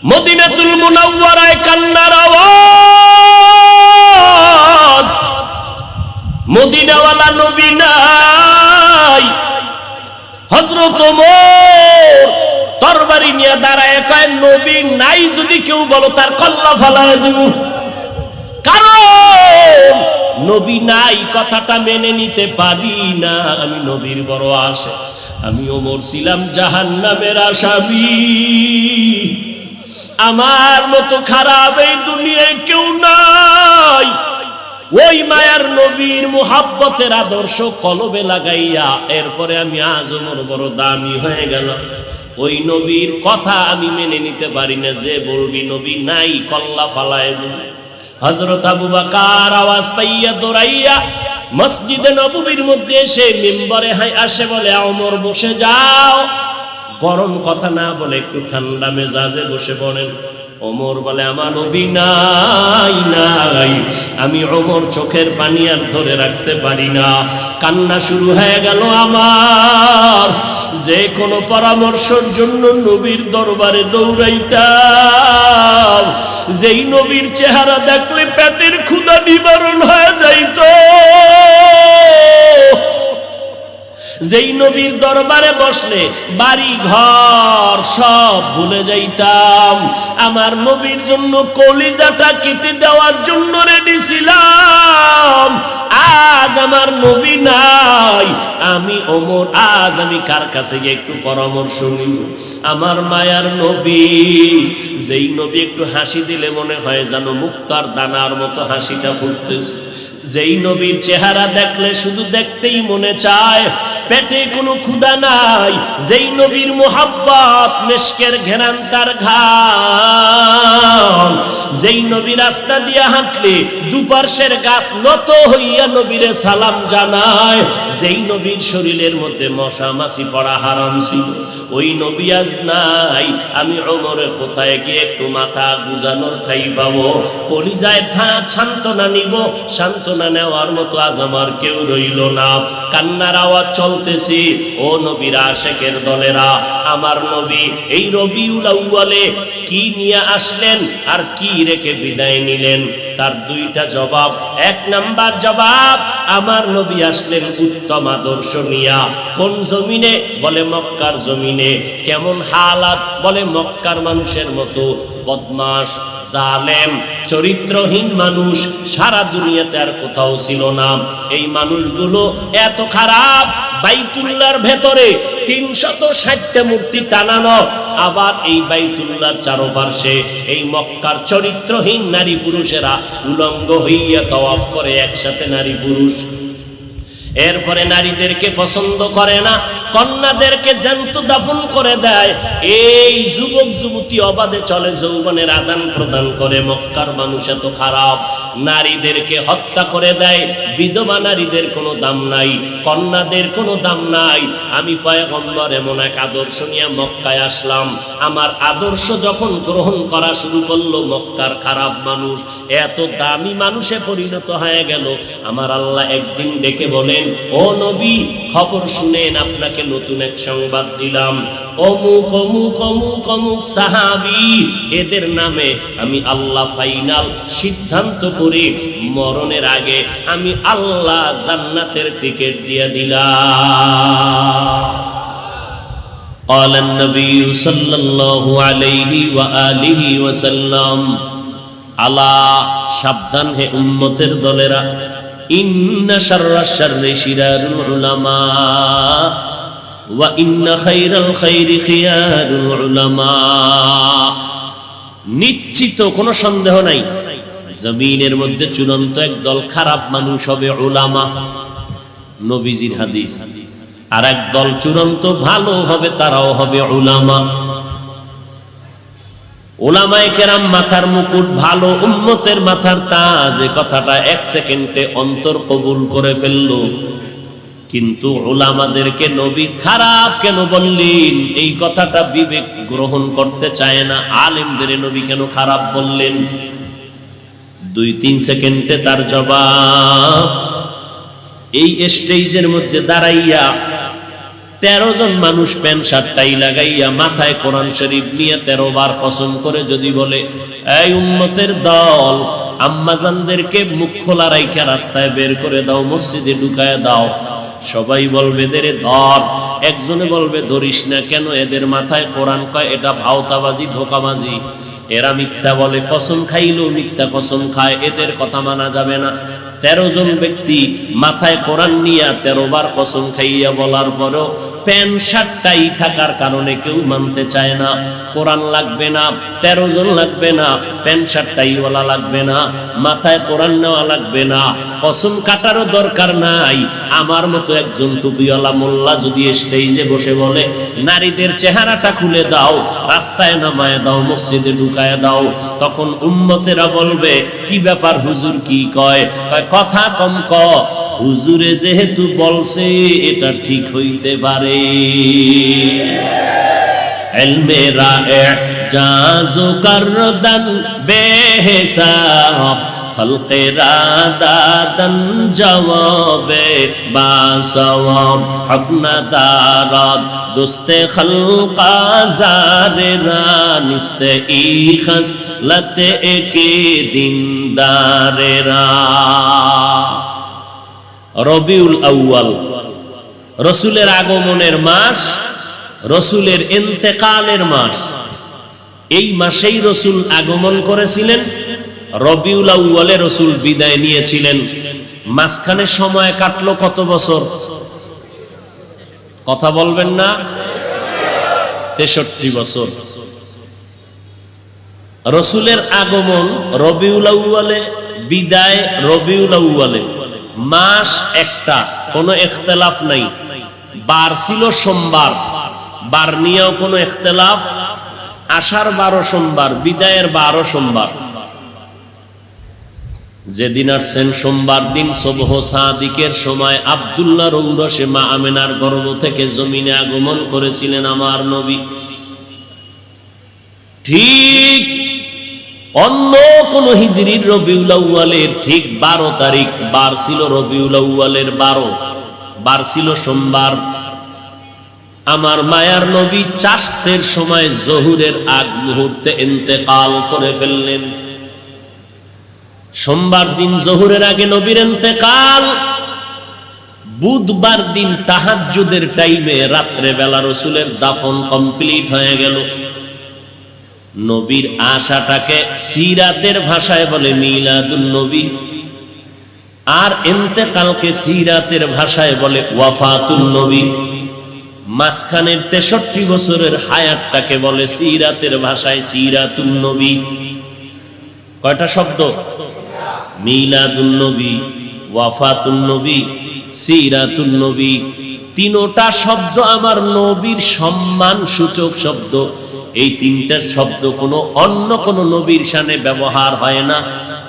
মদিনাতুল মুনাওয়ারায় কান্নার আওয়াজ। মদিনাওয়ালা নবী নাই। হযরত ওমর তরবারি নিয়ে দাঁড়ায় কয়, নবী নাই যদি কেউ বলো তার কল্লা ফালায় দিব। কারণ নবী নাই কথাটা মেনে নিতে পারি না। আমি নবীর বড় আশা। আমি ওমর ছিলাম জাহান্নামের আসামি। আমার মতো খারাপ এই দুনিয়ায় কেউ নাই। ওই মায়ার নবীর মুহাব্বতের আদর্শ কলবে লাগাইয়া এরপরে আমি আজ ওমর বড় দামি হয়ে গেলাম। ওই নবীর কথা আমি মেনে নিতে পারি না। যে বলবি নবী নাই কল্লা ফালায় দিল। হযরত আবু বকর আওয়াজ পাইয়া দৌড়াইয়া মসজিদে নববীর মধ্যে এসে মিম্বরে আসে, বলে ওমর বসে যাও। গরম কথা না বলে একটু ঠান্ডা মেজাজে বসে পড়েন। ওমর বলে, আমার নবী নাই নাই। আমি ওমর চোখের পানি আর ধরে রাখতে পারি না। কান্না শুরু হয়ে গেল আমার। যে কোনো পরামর্শের জন্য নবীর দরবারে দৌড়াইতাম। যেই নবীর চেহারা দেখলে পেটের ক্ষুধা নিবারণ হয়ে যাইত। যেই নবীর দরবারে বসলে বাড়ি ঘর সব ভুলে যাইতাম। আমার নবীর জন্য কলিজাটা কেটে দেওয়ার জন্য রেডি ছিলাম। আজ আমার নবী নাই। আমি ওমর আজ আমি কার কাছে গিয়ে একটু পরামর্শ নিব? আমার মায়ার নবী, যেই নবী একটু হাসি দিলে মনে হয় যেন মুক্তার দানার মতো হাসিটা ফুটতেছে। যেই নবীর চেহারা দেখলে শুধু দেখতেই মনে চায়, পেটে কোনো ক্ষুধা নাই। যেই নবীর মুহাব্বত মেশকের ঘেরান তার ঘাম। যেই নবী রাস্তা দিয়ে হাঁটলে দুপার্শ্বের গাছ নত হইয়া নবীরে সালাম জানায়। যেই নবীর শরীরের মধ্যে মশা মাছি পড়া হারাম ছিল, ওই নবী আজ নাই। আমি ওমরের কোথায় গিয়ে একটু মাথা গুজানোর ঠাই পাবো, কলিজায় সান্ত্বনা নিব। সান্ত্বনা নেওয়ার মতো আজ আমার কেউ রইল না। কান্নার আওয়াজ চলতেছি। ও নবীর আশেকের দলেরা, আমার নবী এই রবিউল আউয়ালে কি নিয়ে আসলেন আর কি রেখে বিদায় নিলেন? তার দুইটা জবাব। এক নাম্বার জবাব, আমার নবী আসলেন উত্তম আদর্শ নিয়া। কোন জমিনে? বলে মক্কার জমিনে। কেমন হালাত? বলে মক্কার মানুষের মতো বদমাশ, জালেম, চরিত্রহীন মানুষ সারা দুনিয়াতে আর কোথাও ছিল না। এই মানুষগুলো এত খারাপ। বাইতুল্লাহর ভেতরে 360টা মূর্তি টানানো। আবার এই বাইতুল্লাহর চারপাশে এই মক্কার চরিত্রহীন নারী পুরুষেরা উলঙ্গ হইয়া তাওয়াফ করে একসাথে নারী পুরুষ। এরপরে নারীদেরকে পছন্দ করে না, কন্যাদেরকে জ্যান্ত দাফন করে দেয়। এই যুবক যুবতী অবাধে চলে, যৌবনের আদান প্রদান করে। মক্কার মানুষ এত খারাপ। নারীদেরকে হত্যা করে দেয়। বিধবা নারীদের কোনো দাম নাই, কন্যাদের কোনো দাম নাই। আমি পয়গম্বর এমন এক আদর্শ নিয়ে মক্কায় আসলাম। আমার আদর্শ যখন গ্রহণ করা শুরু করলো, মক্কার খারাপ মানুষ এত দামি মানুষে পরিণত হয়ে গেল। আমার আল্লাহ একদিন ডেকে বলেন, ও নবী, খবর শুনেন, আপনাকে নতুন এক সংবাদ দিলাম। অমুক অমুক অমুক অমুক সাহাবী, এদের নামে আমি আল্লাহ ফাইনাল সিদ্ধান্ত করে মরণের আগে আমি আল্লাহ জান্নাতের টিকিট দিয়ে দিলাম। قال النبي صلى الله عليه وآله وسلم, আলা, সাবধান হে উম্মতের দলেরা, ইন্না শাররাশ শাররি শিরারুল উলামা ওয়া ইন্না খায়রাল খায়রি খিয়ারুল উলামা। নিশ্চিত কোনো সন্দেহ নাই, জমিনের মধ্যে চূড়ান্ত একদল খারাপ মানুষ হবে উলামা, নবীজির হাদিস। আর একদল চূড়ান্ত ভালো হবে, তারাও হবে উলামা। উলামায়ে কেরাম মাথার মুকুট, ভালো উম্মতের মাথার তাজ। এই কথাটা এক সেকেন্ডে অন্তর কবুল করে ফেললো। কিন্তু উলামাদেরকে নবী খারাপ কেন বললেন, এই কথাটা বিবেক গ্রহণ করতে চায় না। আলেমদের নবী কেন খারাপ বললেন? 2-3 সেকেন্ডে তার জবাব। এই স্টেজের মধ্যে দাঁড়াইয়া 13 জন মানুষ প্যান্ট শার্ট টাই লাগাইয়া মাথায় কোরআন শরীফ নিয়ে 13 বার কসম করে যদি বলে, এই উম্মতের দল, আম্মাজানদেরকে মুখ খোলা রাইখা রাস্তায় বের করে দাও, মসজিদে ঢুকায় দাও, সবাই বলবে এদের ধর। একজনে বলবে ধরিস না কেন, এদের মাথায় কোরআন কয়, এটা ভাওতাবাজি, ধোকাবাজি, এরা মিথ্যা বলে, কসম খাইলেও মিথ্যা কসম খায়, এদের কথা মানা যাবে না। 13 জন ব্যক্তি মাথায় কোরআন নিয়ে 13 বার কসম খাইয়া বলার পরেও প্যান্ট শার্টটাই থাকার কারণে কেউ মানতে চায় না। কোরআন লাগবে না, 13 জন লাগবে না, প্যান্ট শার্টটাই ওলা লাগবে না, মাথায় কোরআন নেওয়া লাগবে না, কসম কাটারও দরকার নাই। আমার মতো একজন টুপিওয়ালা মোল্লা যদি স্টেজে বসে বলে, নারীদের চেহারাটা খুলে দাও, রাস্তায় নামায় দাও, মসজিদে ঢুকায় দাও, তখন উম্মতেরা বলবে, কি ব্যাপার হুজুর, কি কয়? কথা কম ক, হুজুরে যেহেতু বলছে এটা ঠিক হইতে পারে। ইলমে রা'জাজু কারদান বেহিসাব, খলকে রাদাদান জওয়াবে বাসওয়াব, হক না দারাদ দোস্তে খলকা জারেরা, নিস্তে ই খসলতে একে দিনদারেরা। রবিউল আউয়াল রসুলের আগমনের মাস, রসুলের ইন্তেকালের মাস। এই মাসেই রসুল আগমন করেছিলেন, রবিউল আউয়ালে রসুল বিদায় নিয়েছিলেন। মাঝখানে সময় কাটলো কত বছর? কথা বলবেন না? 63 বছর। রসুলের আগমন রবিউল আউয়ালে, বিদায় রবিউল আউয়ালে, মাস একটা, কোনো ইখতিলাফ নাই। বার ছিল সোমবার, বার নিয়েও কোনো ইখতিলাফ। আষাঢ় 12 সোমবার, বিদায়ের 12 সোমবার। যেদিন আসছেন সোমবার দিন সুবহ সাদিকের সময় আব্দুল্লাহর ঔরসে মা আমেনার গর্ভ থেকে জমিনে আগমন করেছিলেন আমার নবী। ঠিক অন্য কোন হিজরির রবিউল আউয়ালের ঠিক 12 তারিখ বার ছিল, রবিউল আউয়ালের 12 বার ছিল সোমবার। আমার মায়ার নবী চাষতের সময় জহুরের আগ মুহূর্তে ইন্তেকাল করে ফেললেন। সোমবার দিন জহুরের আগে নবীর ইন্তেকাল। বুধবার দিন তাহাজ্জুদের টাইমে রাত্রে বেলা রসুলের দাফন কমপ্লিট হয়ে গেল। নবীর আশাটাকে সিরাতের ভাষায় বলে মিলাদুন নবী, আর ইন্তেকালকে সিরাতের ভাষায় বলে ওয়াফাতুন নবী। মাঝখানের 63 বছরের হায়াতটাকে বলে সিরাতের ভাষায় সিরাতুন নবী। কয়টা শব্দ? মিলাদুন নবী, ওয়াফাতুন নবী, সিরাতুন নবী। তিনটা শব্দ আমার নবীর সম্মান সূচক শব্দ। এই তিনটা শব্দ কোনো অন্য কোন নবীর শানে ব্যবহার হয় না,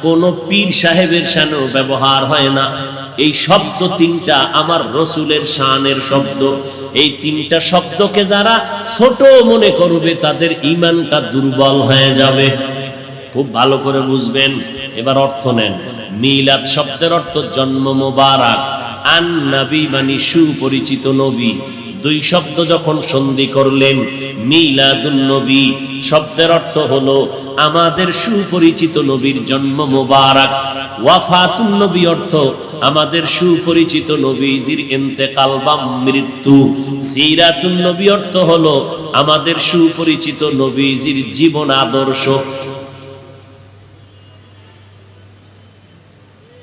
কোন পীর সাহেবের শানেও ব্যবহার হয় না। এই শব্দ তিনটা আমার রসুলের শানের শব্দ। এই তিনটা শব্দকে যারা ছোট মনে করবে তাদের ঈমানটা দুর্বল হয়ে যাবে। খুব ভালো করে বুঝবেন। এবার অর্থ নেন। মিলাদ শব্দের অর্থ জন্ম মোবারক, আন নবী মানে সুপরিচিত নবী। দুই শব্দ যখন সন্ধি করলেন, মিলাদুন নবী শব্দের অর্থ হলো আমাদের সুপরিচিত নবীর জন্ম মোবারক। ওয়াফাতুন নবী অর্থ আমাদের সুপরিচিত নবীজির ইন্তেকাল বা মৃত্যু। সিরাতুন নবী অর্থ হলো আমাদের সুপরিচিত নবীজির জীবন আদর্শ।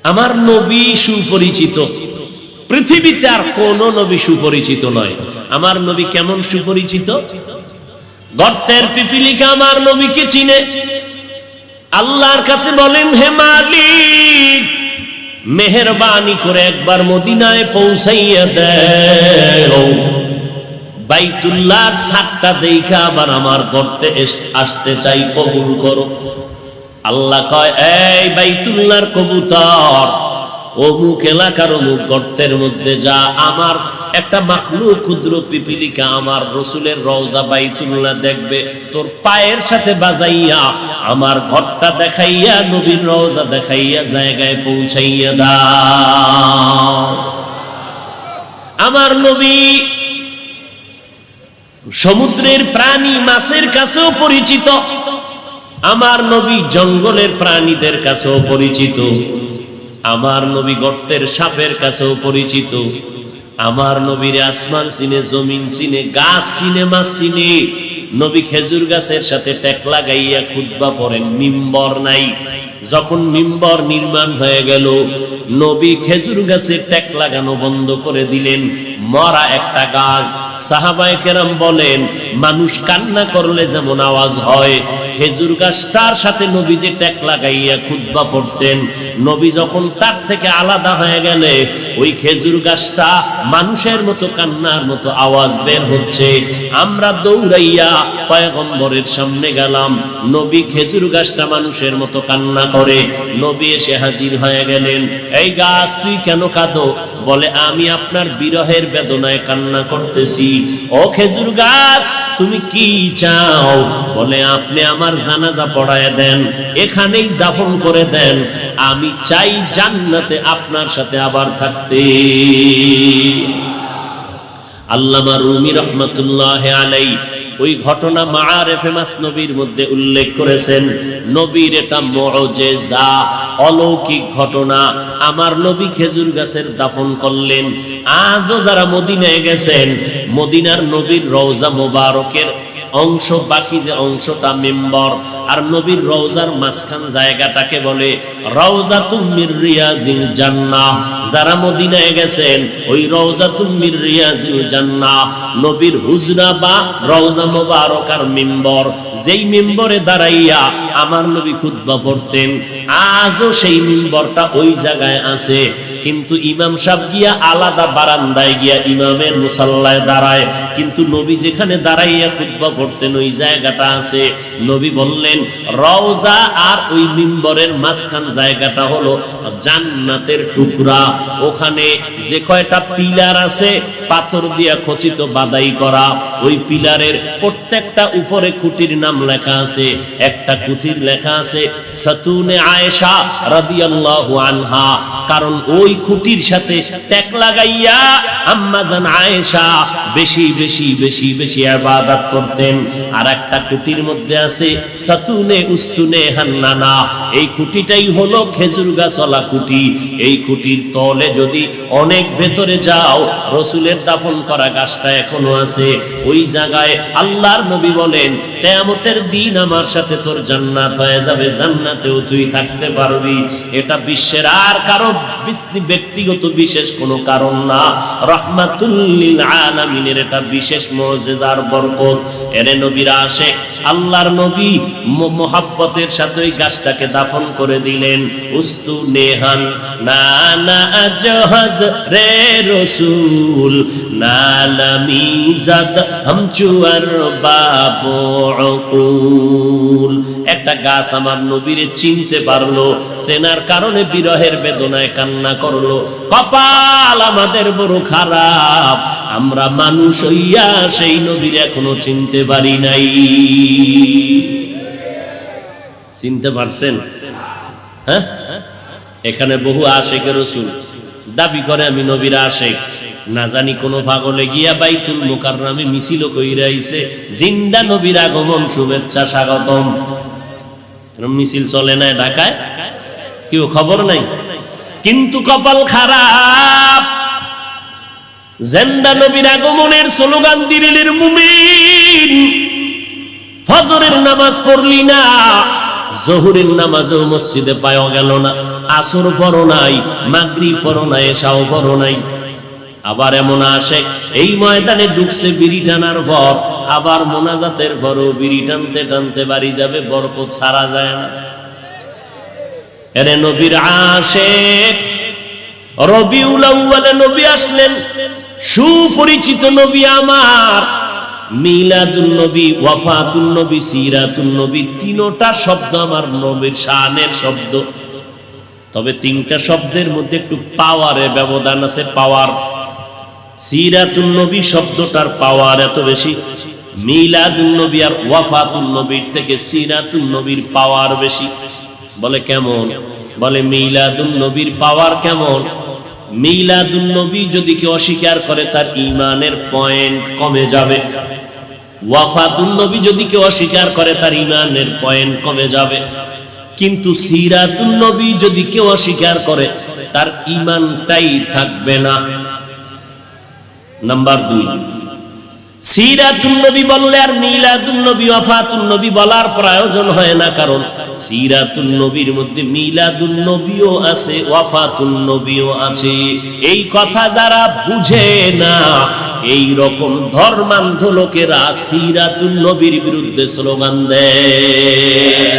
আমার নবী সুপরিচিত, পৃথিবীতে আর কোন নবী সুপরিচিত নয়। আমার নবী কেমন সুপরিচিত? গর্তের পিপিলিকা আমার নবীকে চিনে। আল্লাহর কাছে বলেন, হে মালিক, মেহেরবানি করে একবার মদিনায় পৌঁছাইয়া দাও। বাইতুল্লাহর ছাদটা দেখা আবার আমার গর্তে আসতে চাই, কবুল করো। আল্লাহ কয়, এই বাইতুল্লাহর কবুতর, অমুক এলাকার অমুক গর্তের মধ্যে যা। আমার একটা মাখলুক ক্ষুদ্র পিপিলিকা আমার রসুলের রওজা বাইতুল্লাহ দেখবে, তোর পায়ের সাথে বাজাইয়া আমার ঘরটা দেখাইয়া নবীর রওজা দেখাইয়া জায়গায় পৌঁছাইয়া দাও। আমার নবী সমুদ্রের প্রাণী মাছের কাছেও পরিচিত, আমার নবী জঙ্গলের প্রাণীদের কাছেও পরিচিত, আমার নবী গর্তের সাপের কাছেও পরিচিত, আমার নবীর আসমান চিনে, জমিন চিনে, গাছ চিনে, মাছ চিনে। নবী খেজুর গাছের সাথে টেক লাগাইয়া খুতবা পড়েন, মিম্বর নাই। যখন মিম্বর নির্মাণ হয়ে গেল, নবী খেজুর গাছে টেক লাগানো বন্ধ করে দিলেন, মরা একটা গাছ। সাহাবায়ে কেরাম বলেন, মানুষ কান্না করলে যেমন আওয়াজ হয়, খেজুর গাছটার সাথে নবী যে টেক লাগাইয়া খুতবা পড়তেন, নবী যখন তার থেকে আলাদা হয়ে গেলে ওই খেজুর গাছটা মানুষের মতো কান্নার মতো আওয়াজ বের হচ্ছে। আমরা দৌড়াইয়া পয়গম্বরের সামনে গেলাম, নবী খেজুর গাছটা মানুষের মতো কান্না করে। নবী এসে হাজির হয়ে গেলেন। এই গাছ, তুই কেন কাঁদো? বলে, আমি আপনার বিরহের বেদনায় কান্না করতেছি। ও খেজুর গাছ, তুমি কি চাও? বলে, আপনি আমার জানাজা পড়ায় দেন, এখানেই দাফন করে দেন, আমি চাই জান্নাতে আপনার সাথে আবার থাকতে। আল্লামা রুমি রহমাতুল্লাহ আলাইহি ওই ঘটনা মাআরিফে মাসনবীর মধ্যে উল্লেখ করেছেন। নবীর এটা মুআজিজা, অলৌকিক ঘটনা। আমার নবী খেজুর গাছের দাফন করলেন। আজও যারা মদিনায় গেছেন, মদিনার নবীর রওজা মোবারকের অংশ, বাকি যে অংশটা মিম্বর, আর নবীর রওজার মাঝখান জায়গাটাকে বলে রাউজাতুম মির রিয়াজিল জান্নাহ। যারা মদিনায় গেছেন, ওই রাউজাতুম মির রিয়াজিল জান্নাহ নবীর হুজরা বা রওজা মোবারক আর মিম্বর, যেই মিম্বরে দাঁড়াইয়া আমার নবী খুতবা পড়তেন, আজও সেই মিম্বরটা ওই জায়গায় আছে। কিন্তু ইমাম সাহেব গিয়া আলাদা বারান্দায় গিয়া ইমামের মুসাল্লায় দাঁড়ায়, কিন্তু নবী যেখানে দাঁড়াইয়া খুতবা পড়তেন ওই জায়গাটা আছে। নবী বললেন, রওজা আর ওই মিম্বরের মাঝখান জায়গাটা হলো জান্নাতের টুকরা। ওখানে যে কয়টা পিলার আছে পাথর দিয়া খচিত বাদাই করা, ওই পিলারের প্রত্যেকটা উপরে খুঁটির নাম লেখা আছে। একটা খুঁটির লেখা আছে সাতুনে আয়েশা রাদিয়াল্লাহু আনহা, কারণ ওই খুঁটির সাথে টেক লাগাইয়া আম্মা জান আয়েশা বেশি বেশি বেশি বেশি ইবাদত করতেন। আর একটা খুঁটির মধ্যে আছে সাতুনে উস্তুনে হান্নানা, এই খুঁটিটাই হলো খেজুর গাছওয়ালা খুঁটি। এই খুঁটির তলে যদি অনেক ভেতরে যাও, রসুলের দাফন করা গাছটা এখনো আছে ওই জায়গায়। আল্লাহর নবী বলেন, কিয়ামতের দিন আমার সাথে তোর জান্নাত হয়ে যাবে, জান্নাতেও তুই থাকতে পারবি। এটা বিশ্বের আর কারো ব্যক্তিগত বিশেষ কোনো কারণ না, রাহমাতুল লিল আলামিনের এটা বিশেষ মুজিজার বরকত। এরে নবীর আশিক আল্লাহর নবী মুহাব্বতের সাথে ওই গাছটাকে দাফন করে দিলেন। উস্তু নেহান না না জাহাজ রে রসুল নালামি জাদ হামচুয়ার বাবুল। একটা গাছ আমার নবীরে চিনতে পারলো, চেনার কারণে বিরহের বেদনায় কান্না করলো। কপাল আমাদের বড় খারাপ, আমরা মানুষ হইয়া সেই নবীর এখনো চিনতে পারি নাই। চিনতে পারছেন? হ্যাঁ, এখানে বহু আশিকের রাসূল দাবি করে আমি নবীর আশিক, না জানি কোন পাগলে গিয়া বাইতুল মুকাররমে মিছিল কইরা আইছে, জিন্দা নবীর আগমন শুভেচ্ছা স্বাগতম। মিছিল চলে না ঢাকায়, কেউ খবর নাই। কিন্তু কপাল খারাপ, জিন্দা নবীর আগমনের স্লোগান দিলের মুমিন, ফজরের নামাজ পড়লি না, জোহরের নামাজও মসজিদে পাওয়া গেল না, আসর পড়ো নাই, মাগরিব পড়ো নাই, এশাও পড়ো নাই। আবার এমন আশিক এই ময়দানে ঢুকছে বিড়ি টানার পর, আবার মোনাজাতের পরও বিড়ি টানতে টানতে বাড়ি যাবে, বরকত ছাড়া যায় না। এরে নবীর আশিক, রবিউল আউয়ালে নবী আসলেন, সুপরিচিত নবী আমার। মিলাদুন নবী, ওয়াফাতুন নবী, সিরাতুন নবী, তিনটা শব্দ আমার নবীর শানের শব্দ। তবে তিনটা শব্দের মধ্যে একটু পাওয়ারের ব্যবধান আছে, পাওয়ার। সিরাতুন নবী শব্দটার পাওয়ার এত বেশি, মিলাদুন নবী আর ওয়াফাতুন নবীর থেকে সিরাতুন নবীর পাওয়ার বেশি। বলে কেমন? বলে মিলাদুন নবীর পাওয়ার কেমন? মিলাদুন নবী যদি কেউ অস্বীকার করে তার ঈমানের পয়েন্ট কমে যাবে। ওয়াফাতুন নবী যদি কেউ অস্বীকার করে তার ঈমানের পয়েন্ট কমে যাবে, কিন্তু সিরাতুন নবী যদি কেউ অস্বীকার করে তার ঈমানটাই থাকবে না। নাম্বার 2, সিরাতুন নবী বললে আর মিলাদুন নবী ওয়াফাতুন নবী বলার প্রয়োজন হয় না, কারণ সিরাতুন নবীর মধ্যে মিলাদুন নবীও আছে, ওয়াফাতুন নবীও আছে। এই কথা যারা বুঝে না, এই রকম ধর্মান্ধ লোকেরা সিরাতুন নবীর বিরুদ্ধে স্লোগান দেয়।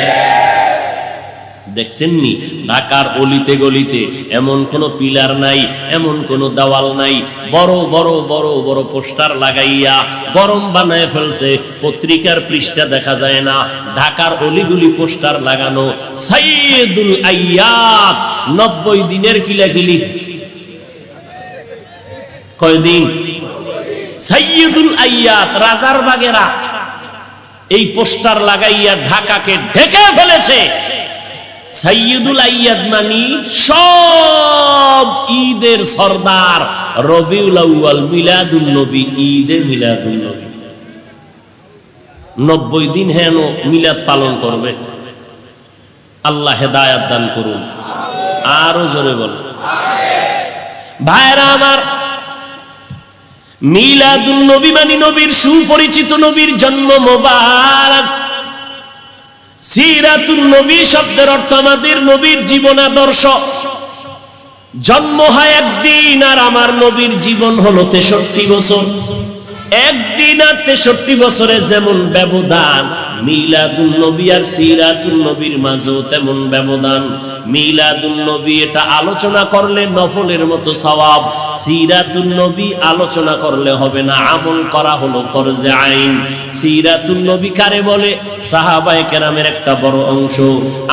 দেখছেন নি ঢাকার অলিতে গলিতে এমন কোন পিলার নাই, এমন কোন দেওয়াল নাই, বড় বড় বড় বড় পোস্টার লাগাইয়া গরম বানায় ফেলছে, পত্রিকার পৃষ্ঠা দেখা যায় না। ঢাকার অলিগুলি পোস্টার লাগানো, সাইয়্যিদুল আইয়াত 90 দিনের কিলাকিলি। কয়দিন? সাইয়্যিদুল আইয়াত রাজার বাগেরা এই পোস্টার লাগাইয়া ঢাকাকে ঢেকে ফেলেছে। সাইয়্যিদুল আইয়াদ মানি সব ঈদের সরদার, রবিউল আউয়াল, মিলাদুন নবী, ঈদে মিলাদুন নবী। 90 দিন হেন মিলাদ পালন করবে। আল্লাহ হেদায়েত দান করুন। আরো জোরে বল ভাইরা আমার, মিলাদুন নবী মানি নবীর সুপরিচিত নবীর জন্ম মোবারক। সিরাতুন নবী শব্দের অর্থ আমাদের নবীর জীবন আদর্শ। জন্ম হয় একদিন আর আমার নবীর জীবন হলো 63 বছর। একদিন আর 63 বছরে যেমন ব্যবধান, মিলাদুন নবী আর সিরাতুন নবীর মাঝেও তেমন ব্যবধান। মিলাদুন নবী এটা আলোচনা করলে নফলের মতো সওয়াব, সিরাতুন নবী আলোচনা করলে হবে না, আমল করা হলো ফরজে আইন। সিরাতুন নবী কারে বলে? সাহাবায়ে কেরামের একটা বড় অংশ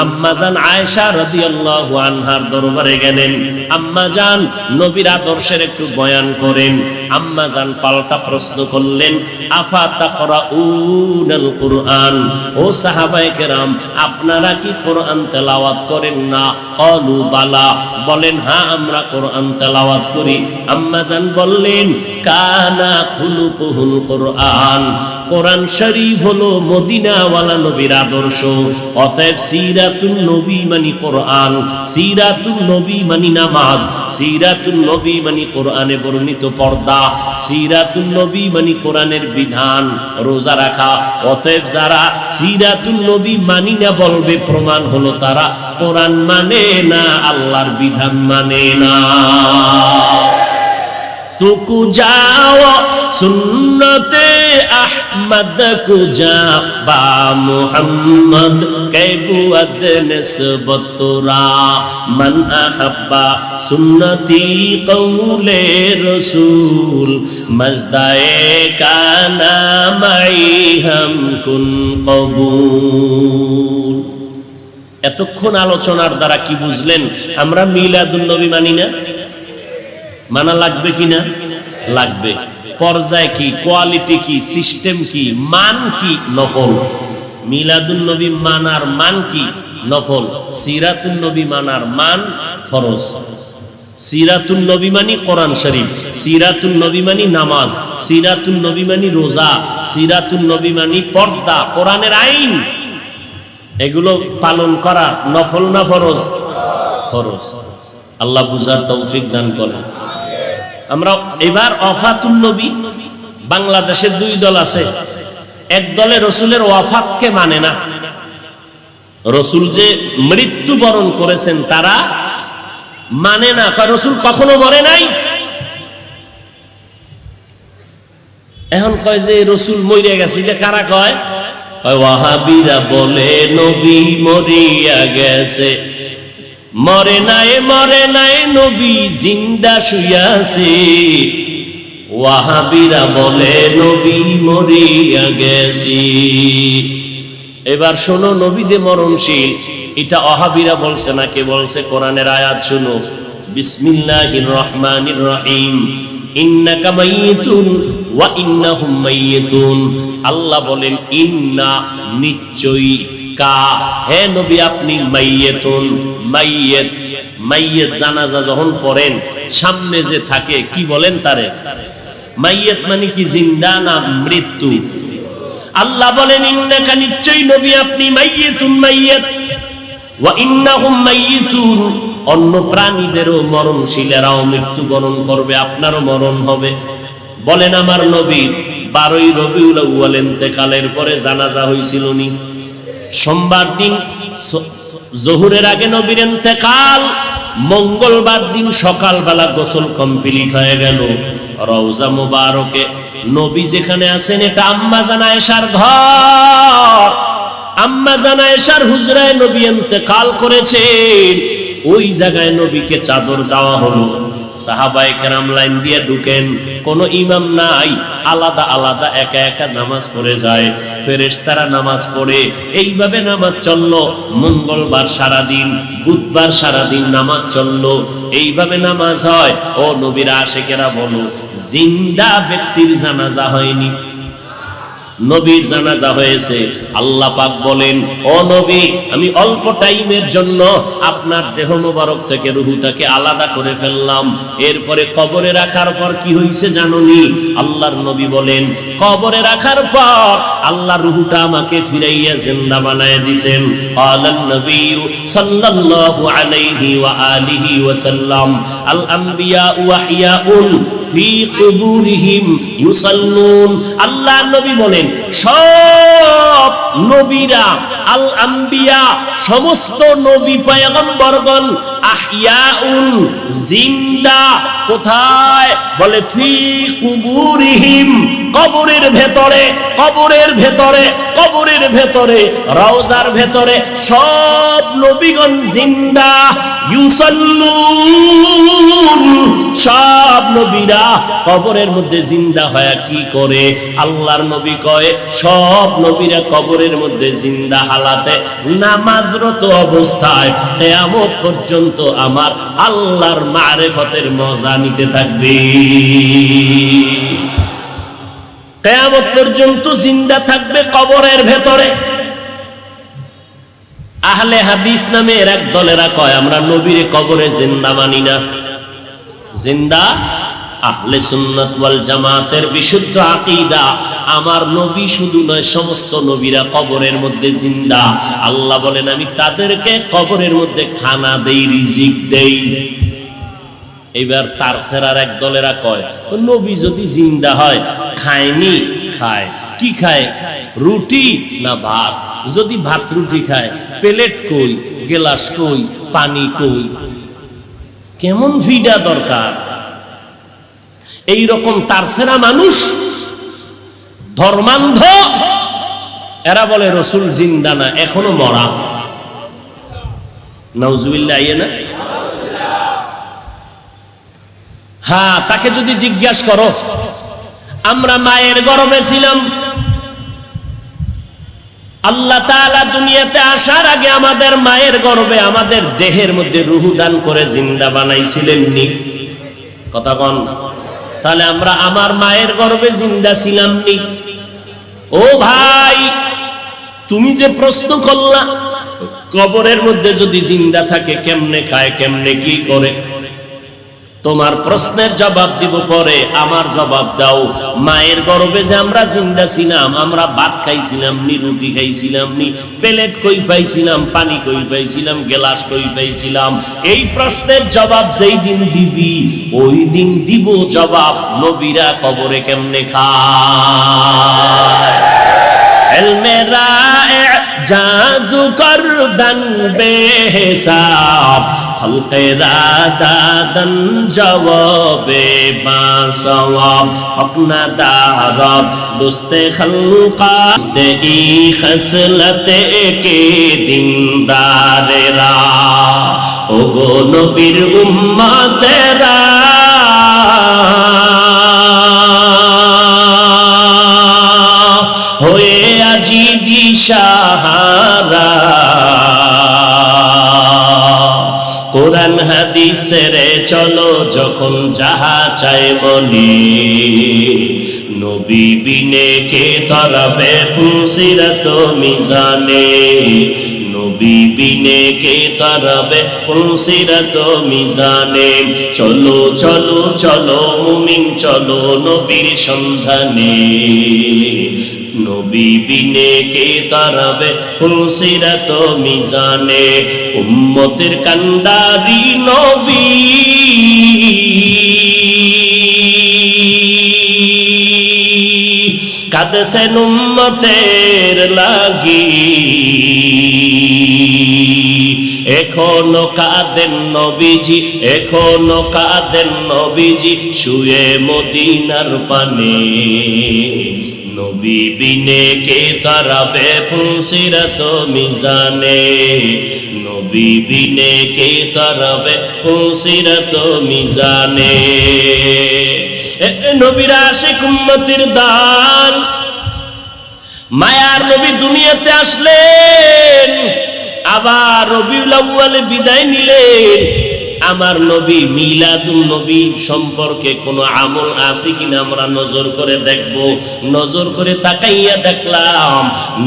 আম্মাজান আয়েশা রাদিয়াল্লাহু আনহার দরবারে গেলেন। আম্মাজান নবীর আদর্শের একটু বয়ান করেন। আম্মাজান পাল্টা প্রশ্ন করলেন, আফা তাকরাউনাল কুরআন, ও সাহাবায়ে কেরাম আপনারা কি কোরআন তেলাওয়াত করেন না? ক্বালু বালা, বলেন হ্যাঁ আমরা কোরআন তেলাওয়াত করি। আম্মাজান বললেন, কানা খুলুকুহুল কোরআন, কোরআন শরীফ হলো মদিনাওয়ালা নবীর আদর্শ। অতএব সিরাতুন নবী মানে কোরআন, সিরাতুন নবী মানে নামাজ, সিরাতুন নবী মানে কোরআনে বর্ণিত পর্দা, সিরাতুন নবী মানে কোরআনের বিধান, রোজা রাখা। অতএব যারা সিরাতুন নবী মানি না বলবে, প্রমাণ হলো তারা কোরআন মানে না, আল্লাহর বিধান মানে না। तुकु जाओ सुन्नते अहमद कुजा बा मुहम्मद कैबुअद निस्बतुरा मन अहब्बा सुन्नती कौले रसूल मजदाए काना माई हम कुन कबूल। এতক্ষণ আলোচনার দ্বারা কি বুঝলেন? আমরা মিলাদুন নবী মানি না, মানা লাগবে কিনা? লাগবে। পর্যায় কি, কোয়ালিটি কি, সিস্টেম কি, মান কি? নফল। মিলাদুন নবী মানার মান কি? নফল। সিরাতুন নবী মানার মান ফরজ। সিরাতুন নবী মানি কোরআন শরীফ, সিরাতুন নবী মানি নামাজ, সিরাতুন নবী মানি রোজা, সিরাতুন নবী মানি পর্দা, কোরআনের আইন। এগুলো পালন করা নফল না ফরজ? ফরজ। আল্লাহ বুঝার তৌফিক দান করেন। আমরা এবার ওয়াফাতুন নবী, বাংলাদেশের 2 দল আছে। এক দলে রসুলের ওয়াফাতকে মানে না, রসুল যে মৃত্যুবরণ করেছেন তারা মানে না, কারণ রসুল কখনো মরে নাই। এখন কয় যে রসুল মরে গেছে, এটা কারা কয়? ওয়াহাবিরা বলে নবী মরিয়া গেছে। মরে নাই নবী জিন্দা শুয়াছে। ওয়াহাবিরা বলে নবী মরিয়া গেছে। এবার শোনো, নবী যে মরণশীল এটা ওয়াহাবিরা বলছে না, কে বলছে? কোরআনের আয়াত শোনো, বিসমিল্লাহির রহমানির রহিম, ইন্নাকা মাইয়িতুন ওয়া ইন্নাহুম মাইয়িতুন। আল্লাহ বলেন ইন্না, নিশ্চয়ই, কা, হে নবী আপনি মাইয়িতুন, মাইয়িত। মাইয়িত জানাজা যখন পড়েন সামনে যে থাকে কি বলেন তারে? মাইয়িত মানে কি জিন্দা না মৃত্যু? আল্লাহ বলেন ইন্নাকা নিশ্চয়ই নবী আপনি মাইয়িতুন মাইয়িত ওয়া ইন্নাহুম মাইয়িতুন, অন্য প্রাণীদেরও মরণশীলেরাও মৃত্যুবরণ করবে, আপনারও মরণ হবে। বলেন আমার নবী 12ই রবিউল আউয়াল ইন্তেকালের পরে জানাজা হয়েছিল নি? সোমবার দিন জোহরের আগে নবীর ইন্তেকাল, মঙ্গলবার দিন সকালবেলা গোসল কমপ্লিট হয়ে গেল। রওজা মুবারকে নবী যেখানে আছেন এটা আম্মা জান আয়েশার ঘর। আম্মা জান আয়েশার হুজরায় নবী ইন্তেকাল করেছেন। ওই জায়গায় নবীকে চাদর দেওয়া হলো। সাহাবায়ে কেরাম লাইন দিয়ে ঢুকেন, কোনো ইমাম নাই, আলাদা আলাদা একা একা নামাজ পড়ে যায়। ফেরেশতারা নামাজ পড়ে, এইভাবে নামাজ চললো। মঙ্গলবার সারাদিন, বুধবার সারাদিন নামাজ চললো। এইভাবে নামাজ হয়। ও নবীর আশিকেরা বলো, জিন্দা ব্যক্তির জানাজা হয়নি, নবীর জানাজা হয়েছে। আল্লাহ পাক বলেন, ও নবী আমি অল্প টাইমের জন্য আপনার দেহ মোবারক থেকে রূহটাকে আলাদা করে ফেললাম। এরপরে কবরে রাখার পর কি হয়েছে জানোনি? আল্লাহর নবী বলেন, কবরে রাখার পর আল্লাহ রূহটা আমাকে ফিরাইয়া জিন্দা বানায় দিবেন। আলান নবী সাল্লাল্লাহু আলাইহি ওয়া আলিহি ওয়াসাল্লাম আল আম্বিয়া ওয়াহিয়াউন ফি কুবুরিহিম ইউসাল্লুন। আল্লাহ নবী বলেন, সব নবীরা, আল আম্বিয়া সমস্ত নবী পয়গম্বরগণ, আহইয়াউন জিন্দা, কোথায়? বলে ফি কুবুরিহিম, কবরের ভেতরে, কবরের ভেতরে, কবরের ভেতরে, রওজার ভেতরে সব নবীগণ জিন্দা। ইউসাল্লুন, সব নবীরা কবরের মধ্যে জিন্দা হয়ে কি করে? আল্লাহর নবী কয়, সব নবীরা কবরের মধ্যে জিন্দা হালাতে নামাজরত অবস্থায় কিয়ামত পর্যন্ত আমার আল্লাহর মারিফতের মজা নিতে থাকবে। কিয়ামত পর্যন্ত জিন্দা থাকবে কবরের ভেতরে। আহলে হাদিস নামের এক দলেরা কয়, আমরা নবীরে কবরে জিন্দা মানি না। জিন্দা আহলে সুন্নাত ওয়াল জামাতের বিশুদ্ধ আকীদা, আমার নবী শুধু নয়, সমস্ত নবীরা কবরের মধ্যে জিন্দা। আল্লাহ বলেন, আমি তাদেরকে কবরের মধ্যে খানা দেই, রিজিক দেই। এবার তার সেরার এক দলেরা কয়, তো নবী যদি জিন্দা হয় খায়নি? খায়। কি খায়? রুটি না ভাত? যদি ভাত রুটি খায়, প্লেট কই, গেলাস কই, পানি কই? কেমন ভিডা দরকার? এই রকম তারসেরা মানুষ, ধর্মান্ধ, এরা বলে রসুল জিন্দা না, এখনো মরা। নাউজুবিল্লাহ, আইয়ে না? হ্যাঁ, তাকে যদি জিজ্ঞাসা করো, আমরা মায়ের গর্ভে ছিলাম, আল্লাহ তাআলা দুনিয়াতে আসার আগে আমাদের মায়ের গর্ভে আমাদের দেহের মধ্যে রূহ দান করে জিন্দা বানাইছিলেন নি? কথা বল। তাহলে আমরা আমার মায়ের গর্ভে জিন্দা ছিলাম নি? ও ভাই, তুমি যে প্রশ্ন করলা, কবরের মধ্যে যদি জিন্দা থাকে কেমনে খায়, কেমনে কি করে, তোমার প্রশ্নের জবাব দিব পরে। আমার জবাব দাও, মায়ের গর্ভে যে আমরা জিন্দা ছিলাম, আমরা ভাত খাইছিলাম নি, রুটি খাইছিলাম নি, প্লেট কই পাইছিলাম, পানি কই পাইছিলাম, গ্লাস কই পাইছিলাম? এই প্রশ্নের জবাব যেই দিন দিবি, ওই দিন দিব জবাব, নবীরা কবরে কেমনে খায়। ইলমে রায়ে জাজু করদান বেহিসাব, খলকেরা দাদন জবাবে বাসওয়াব, হক না দারব দোস্তে খলকাস্তে ই খসলতে কে দিনদারেরা। ও গো নবীর উম্মতেরা, হয়ে আজি দিশাহারা, কোরআন হাদিসের চলো যখন যাহা চাই বলি, নবী বিনে কে তরবে ফুসিরত মিজানে, নবী বিনে কে তরবে ফুসিরত মিজানে। চলো চলো চলো মুমিন চলো নবীর সন্ধানে, নবী বিনে কে তারাবে ফুলসিরাত মিজানে উম্মতের কান্ডারি নবী কাঁদছেন উম্মতের লাগি এখনো কাঁদেন নবীজি এখনো কাঁদেন নবীজি শুয়ে মদিনার পানে নবী বিনে কে তারাবে ফুলসিরাত মিজানে নবী বিনে কে তারাবে ফুলসিরাত মিজানে নবীর আশিক উম্মতের দান মায়ার নবী দুনিয়াতে আসলেন আবার রবিউল আউয়ালে বিদায় নিলেন আমার নবী মিলাদুন নবী সম্পর্কে কোনো আমল আছে কিনা আমরা নজর করে দেখব নজর করে তাকাইয়া দেখলাম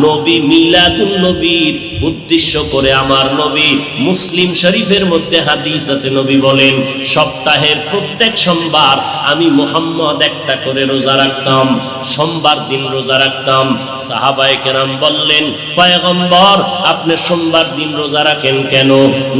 নবী মিলাদুন নবীর উদ্দেশ্য করে আমার নবী মুসলিম শরীফের মধ্যে হাদিস আছে নবী বলেন সপ্তাহের প্রত্যেক সোমবার আমি মুহাম্মদ একটা করে রোজা রাখতাম সোমবার দিন রোজা রাখতাম সাহাবায়ে কেরাম বললেন পয়গম্বর আপনি সোমবার দিন রোজা রাখেন কেন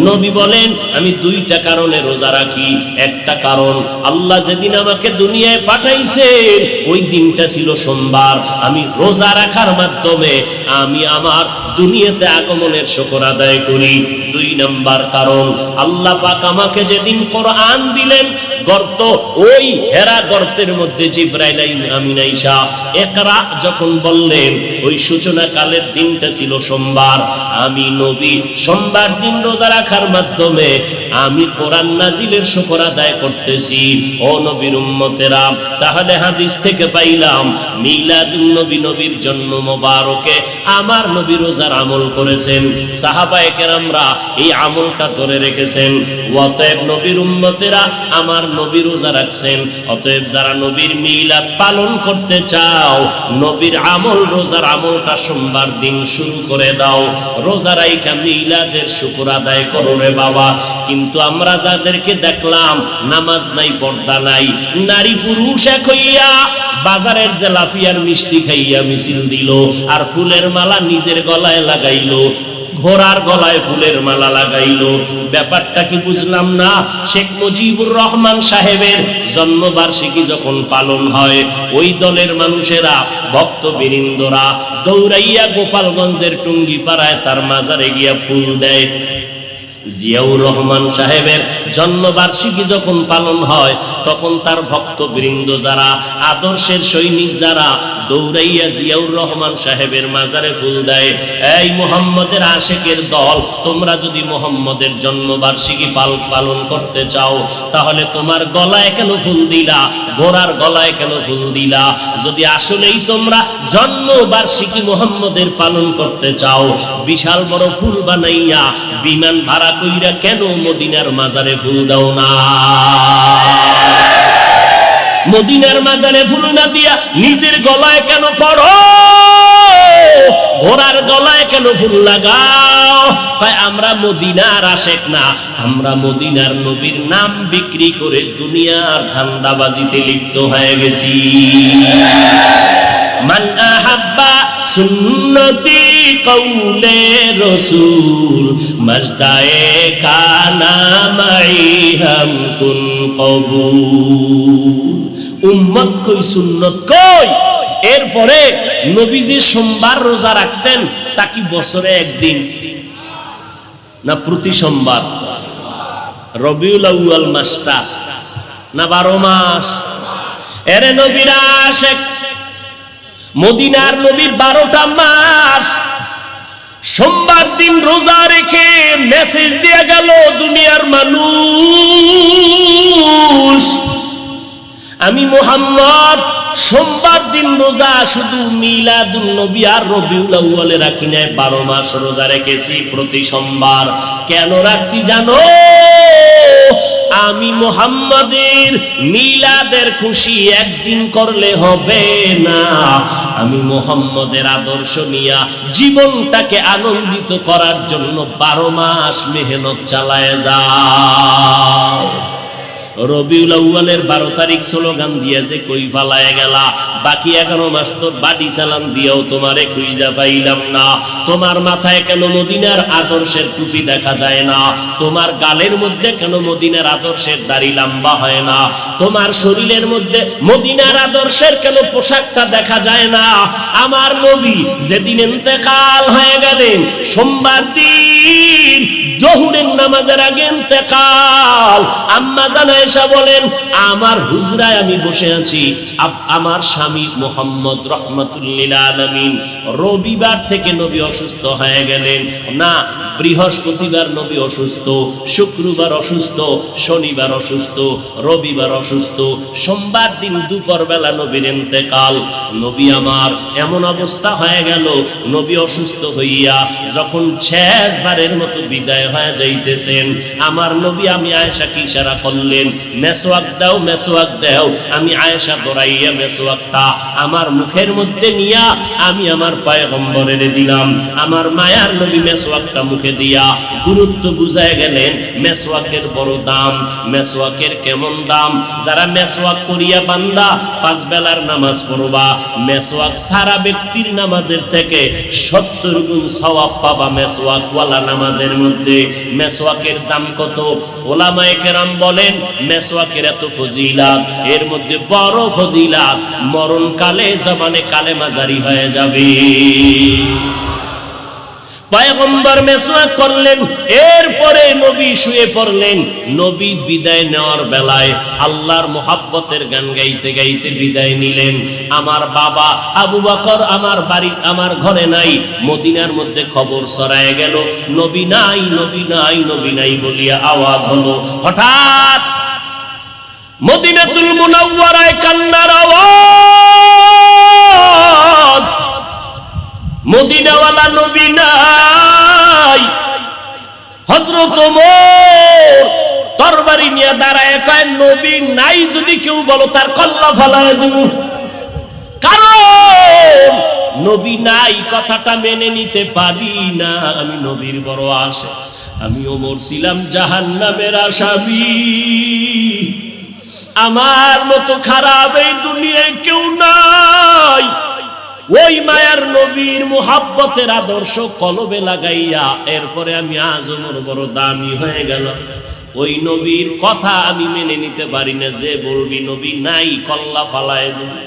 নবী বলেন আমি দুইটা কারণে রোজা রাখি একটা কারণ আল্লাহ যেদিন আমাকে দুনিয়ায় পাঠাইছেন ওই দিনটা ছিল সোমবার আমি রোজা রাখার মাধ্যমে আমি আমার দুনিয়াতে আগমনের শুকর আদায় করি দুই নাম্বার কারণ আল্লাহ পাক আমাকে যেদিন কোরআন দিলেন গর্ত ওই হেরা গর্তের মধ্যে জিবরাইল আমিন আয়েশা ইকরা যখন বললেন ওই সূচনা কালের দিনটা ছিল সোমবার আমি নবী সোমবার দিন রোজা রাখার মাধ্যমে আমি কোরআন নাজিলের শুকর আদায় করতেছি ও নবীর উম্মতেরা তাহলে হাদিস থেকে পাইলাম মিলাদুন নবী নবীর জন্ম মোবারকে আমার নবী রোজার আমল করেছেন সাহাবায়ে কেরামরা এই আমলটা ধরে রেখেছেন অতএব নবীর উম্মতেরা আমার নবী রোজা রাখছেন অতএব যারা নবীর মিলাদ পালন করতে চাও নবীর আমল রোজার আমলটা সোমবার দিন শুরু করে দাও রোজা রাইখা মিলাদের শুকর আদায় করো রে বাবা কিন্তু আমরা যাদেরকে দেখলাম নামাজ নাই পর্দা নাই নারী পুরুষ এক হইয়া বাজারের জেলাফিয়ার মিষ্টি খাইয়া মিছিল দিল আর ফুলের মালা নিজের গলায় লাগাইলো ঘোড়ার গলায় ফুলের মালা লাগাইলো ব্যাপারটা কি বুঝলাম না শেখ মুজিবুর রহমান সাহেবের জন্মবার্ষিকী যখন পালন হয় ওই দলের মানুষেরা ভক্তবৃন্দরা দৌড়াইয়া গোপালগঞ্জের টুঙ্গিপাড়ায় তার মাজারে গিয়া ফুল দেয় জিয়াউর রহমান সাহেবের জন্মবার্ষিকী যখন পালন হয় তখন তার ভক্তবৃন্দ যারা আদর্শের সৈনিক যারা দৌড়াইয়া জিয়াউর রহমান সাহেবের মাজারে ফুল দেয় এই মুহাম্মদের আশিকের দল তোমরা যদি মুহাম্মদের জন্মবার্ষিকী পালন করতে চাও তাহলে তোমার গলায় কেন ফুল দিলা ঘোড়ার গলায় কেন ফুল দিলা যদি আসলেই তোমরা জন্মবার্ষিকী মুহাম্মদের পালন করতে চাও বিশাল বড় ফুল বানাইয়া বিমান ভাড়া কইরা কেন মদিনার মাজারে ফুল দাও না মদিনার মাজারে ফুল না দিয়া নিজের গলায় কেন পড়ো ঘোড়ার গলায় কেন ফুল লাগাও তাই আমরা মদিনার আশেক না আমরা মদিনার নবীর নাম বিক্রি করে দুনিয়ার ধান্দাবাজিতে লিপ্ত হয়ে গেছি মান আহাব্বা সুন্নতি কওলে রাসূল মাজদায়ে কানা মাই হাম কুন কবুল উম্মত কই সুন্নত কই এরপরে নবীজি সোমবার রোজা রাখতেন তা কি বছরে একদিন না প্রতি সোমবার রবিউল আউয়াল মাসটা না 12 মাস এরে নবীর আশিক মদিনার নবী 12টা মাস সোমবার দিন রোজা রেখে মেসেজ দিয়ে গেল দুনিয়ার মানুষ আমি মুহাম্মদ সোমবার দিন রোজা শুধু মিলাদুন নবী আর রবিউল আউয়ালে রাখি না 12 মাস রোজা রেখেছি প্রতি সোমবার কেন রাখছি জানো আমি মুহাম্মাদের মিলাদের খুশি একদিন করলে হবে না আমি মুহাম্মাদের আদর্শ নিয়া জীবনটাকে আনন্দিত করার জন্য 12 মাস মেহনত চালায় যাও রবিউল আউয়ালের 12 তারিখ স্লোগান দিয়ে যে কই ফালায় গেলা, বাকি 11 মাস তো বাড়ি চালান দিয়েও তোমারে খুঁজা পাইলাম না। তোমার মাথায় কেন মদিনার আদর্শের টুপি দেখা যায় না? তোমার গালের মধ্যে কেন মদিনার আদর্শের দাড়ি লম্বা হয় না? তোমার শরীরের মধ্যে মদিনার আদর্শের কেন পোশাকটা দেখা যায় না? আমার নবী যেদিন ইন্তেকাল হয়ে গেলেন, সোমবার দিন জোহরের নামাজের আগে ইন্তেকাল, আম্মা জান আয়েশা বলেন আমার হুজরায় আমি বসে আছি, আমার স্বামী মুহাম্মদ রাহমাতুল লিল আলামিন রবিবার থেকে নবী অসুস্থ হয়ে গেলেন না, বৃহস্পতিবার নবী অসুস্থ, শুক্রবার অসুস্থ, শনিবার অসুস্থ, রবিবার অসুস্থ, সোমবার দিন দুপুর বেলা নবীর ইন্তেকাল। নবী আমার এমন অবস্থা হয়ে গেল, নবী অসুস্থ হইয়া যখন শেষবারের মতো বিদায় হয়ে যাইতেছেন, আমার নবী আমি আয়েশাকে ইশারা করলেন, মেসওয়াক দাও, মেসওয়াক দাও। আমি আয়েশা দৌড়াইয়া মেসওয়াকটা আমার মুখের মধ্যে নিয়া আমি আমার পয়গম্বরের দিলাম। আমার মায়ার নবী মেসওয়াকটা মুখে দিয়া গুরুত্ব বুঝায় গেলেন, মেসওয়াকের বড় দাম, মেসওয়াকের কেমন দাম। যারা মেসওয়াক করিয়া বান্দা 5 বেলার নামাজ পড়বা, মেসওয়াক সারা ব্যক্তির নামাজের থেকে 70 গুণ সওয়াব পাবা মেসওয়াক ওয়ালা নামাজের মধ্যে। মেসওয়াকের দাম কত? ওলামায়ে কেরাম বলেন মেসওয়াকের এত ফজিলাত, এর মধ্যে বড় ফজিলাত মরণকালে জবানে কালেমা জারি হয়ে যাবে। পয়গম্বর মেসওয়াক করলেন, এরপরে নবী শুয়ে পড়লেন। নবী বিদায় নেওয়ার বেলায় আল্লাহর মোহাব্বতের গান গাইতে গাইতে বিদায় নিলেন। আমার বাবা আবু বকর আমার বাড়ি আমার ঘরে নাই, মদিনার মধ্যে খবর ছড়ায় গেল নবী নাই, নবী নাই, নবী নাই বলিয়া আওয়াজ হলো। হঠাৎ মদিনাতুল মুনাওয়ারায় কান্নার আওয়াজ, মদিনাওয়ালা নবী নাই। হযরত ওমর তরবারি নিয়ে দাঁড়ায় কয় নবী নাই যদি কেউ বলো তার কল্লা ফালায় দেব। কারণ নবী নাই কথাটা মেনে নিতে পারি না, আমি নবীর বড় আশা। আমি ওমর ছিলাম জাহান্নামের আসামি, আমার মতো খারাপ এই দুনিয়ায় কেউ নাই। ওই মায়ার নবীর মুহাব্বতের আদর্শ কলবে লাগাইয়া এরপরে আমি আজ ওমর বড় দামি হয়ে গেল। ওই নবীর কথা আমি মেনে নিতে পারি না, যে বলবি নবী নাই কল্লা ফালায় দিবে।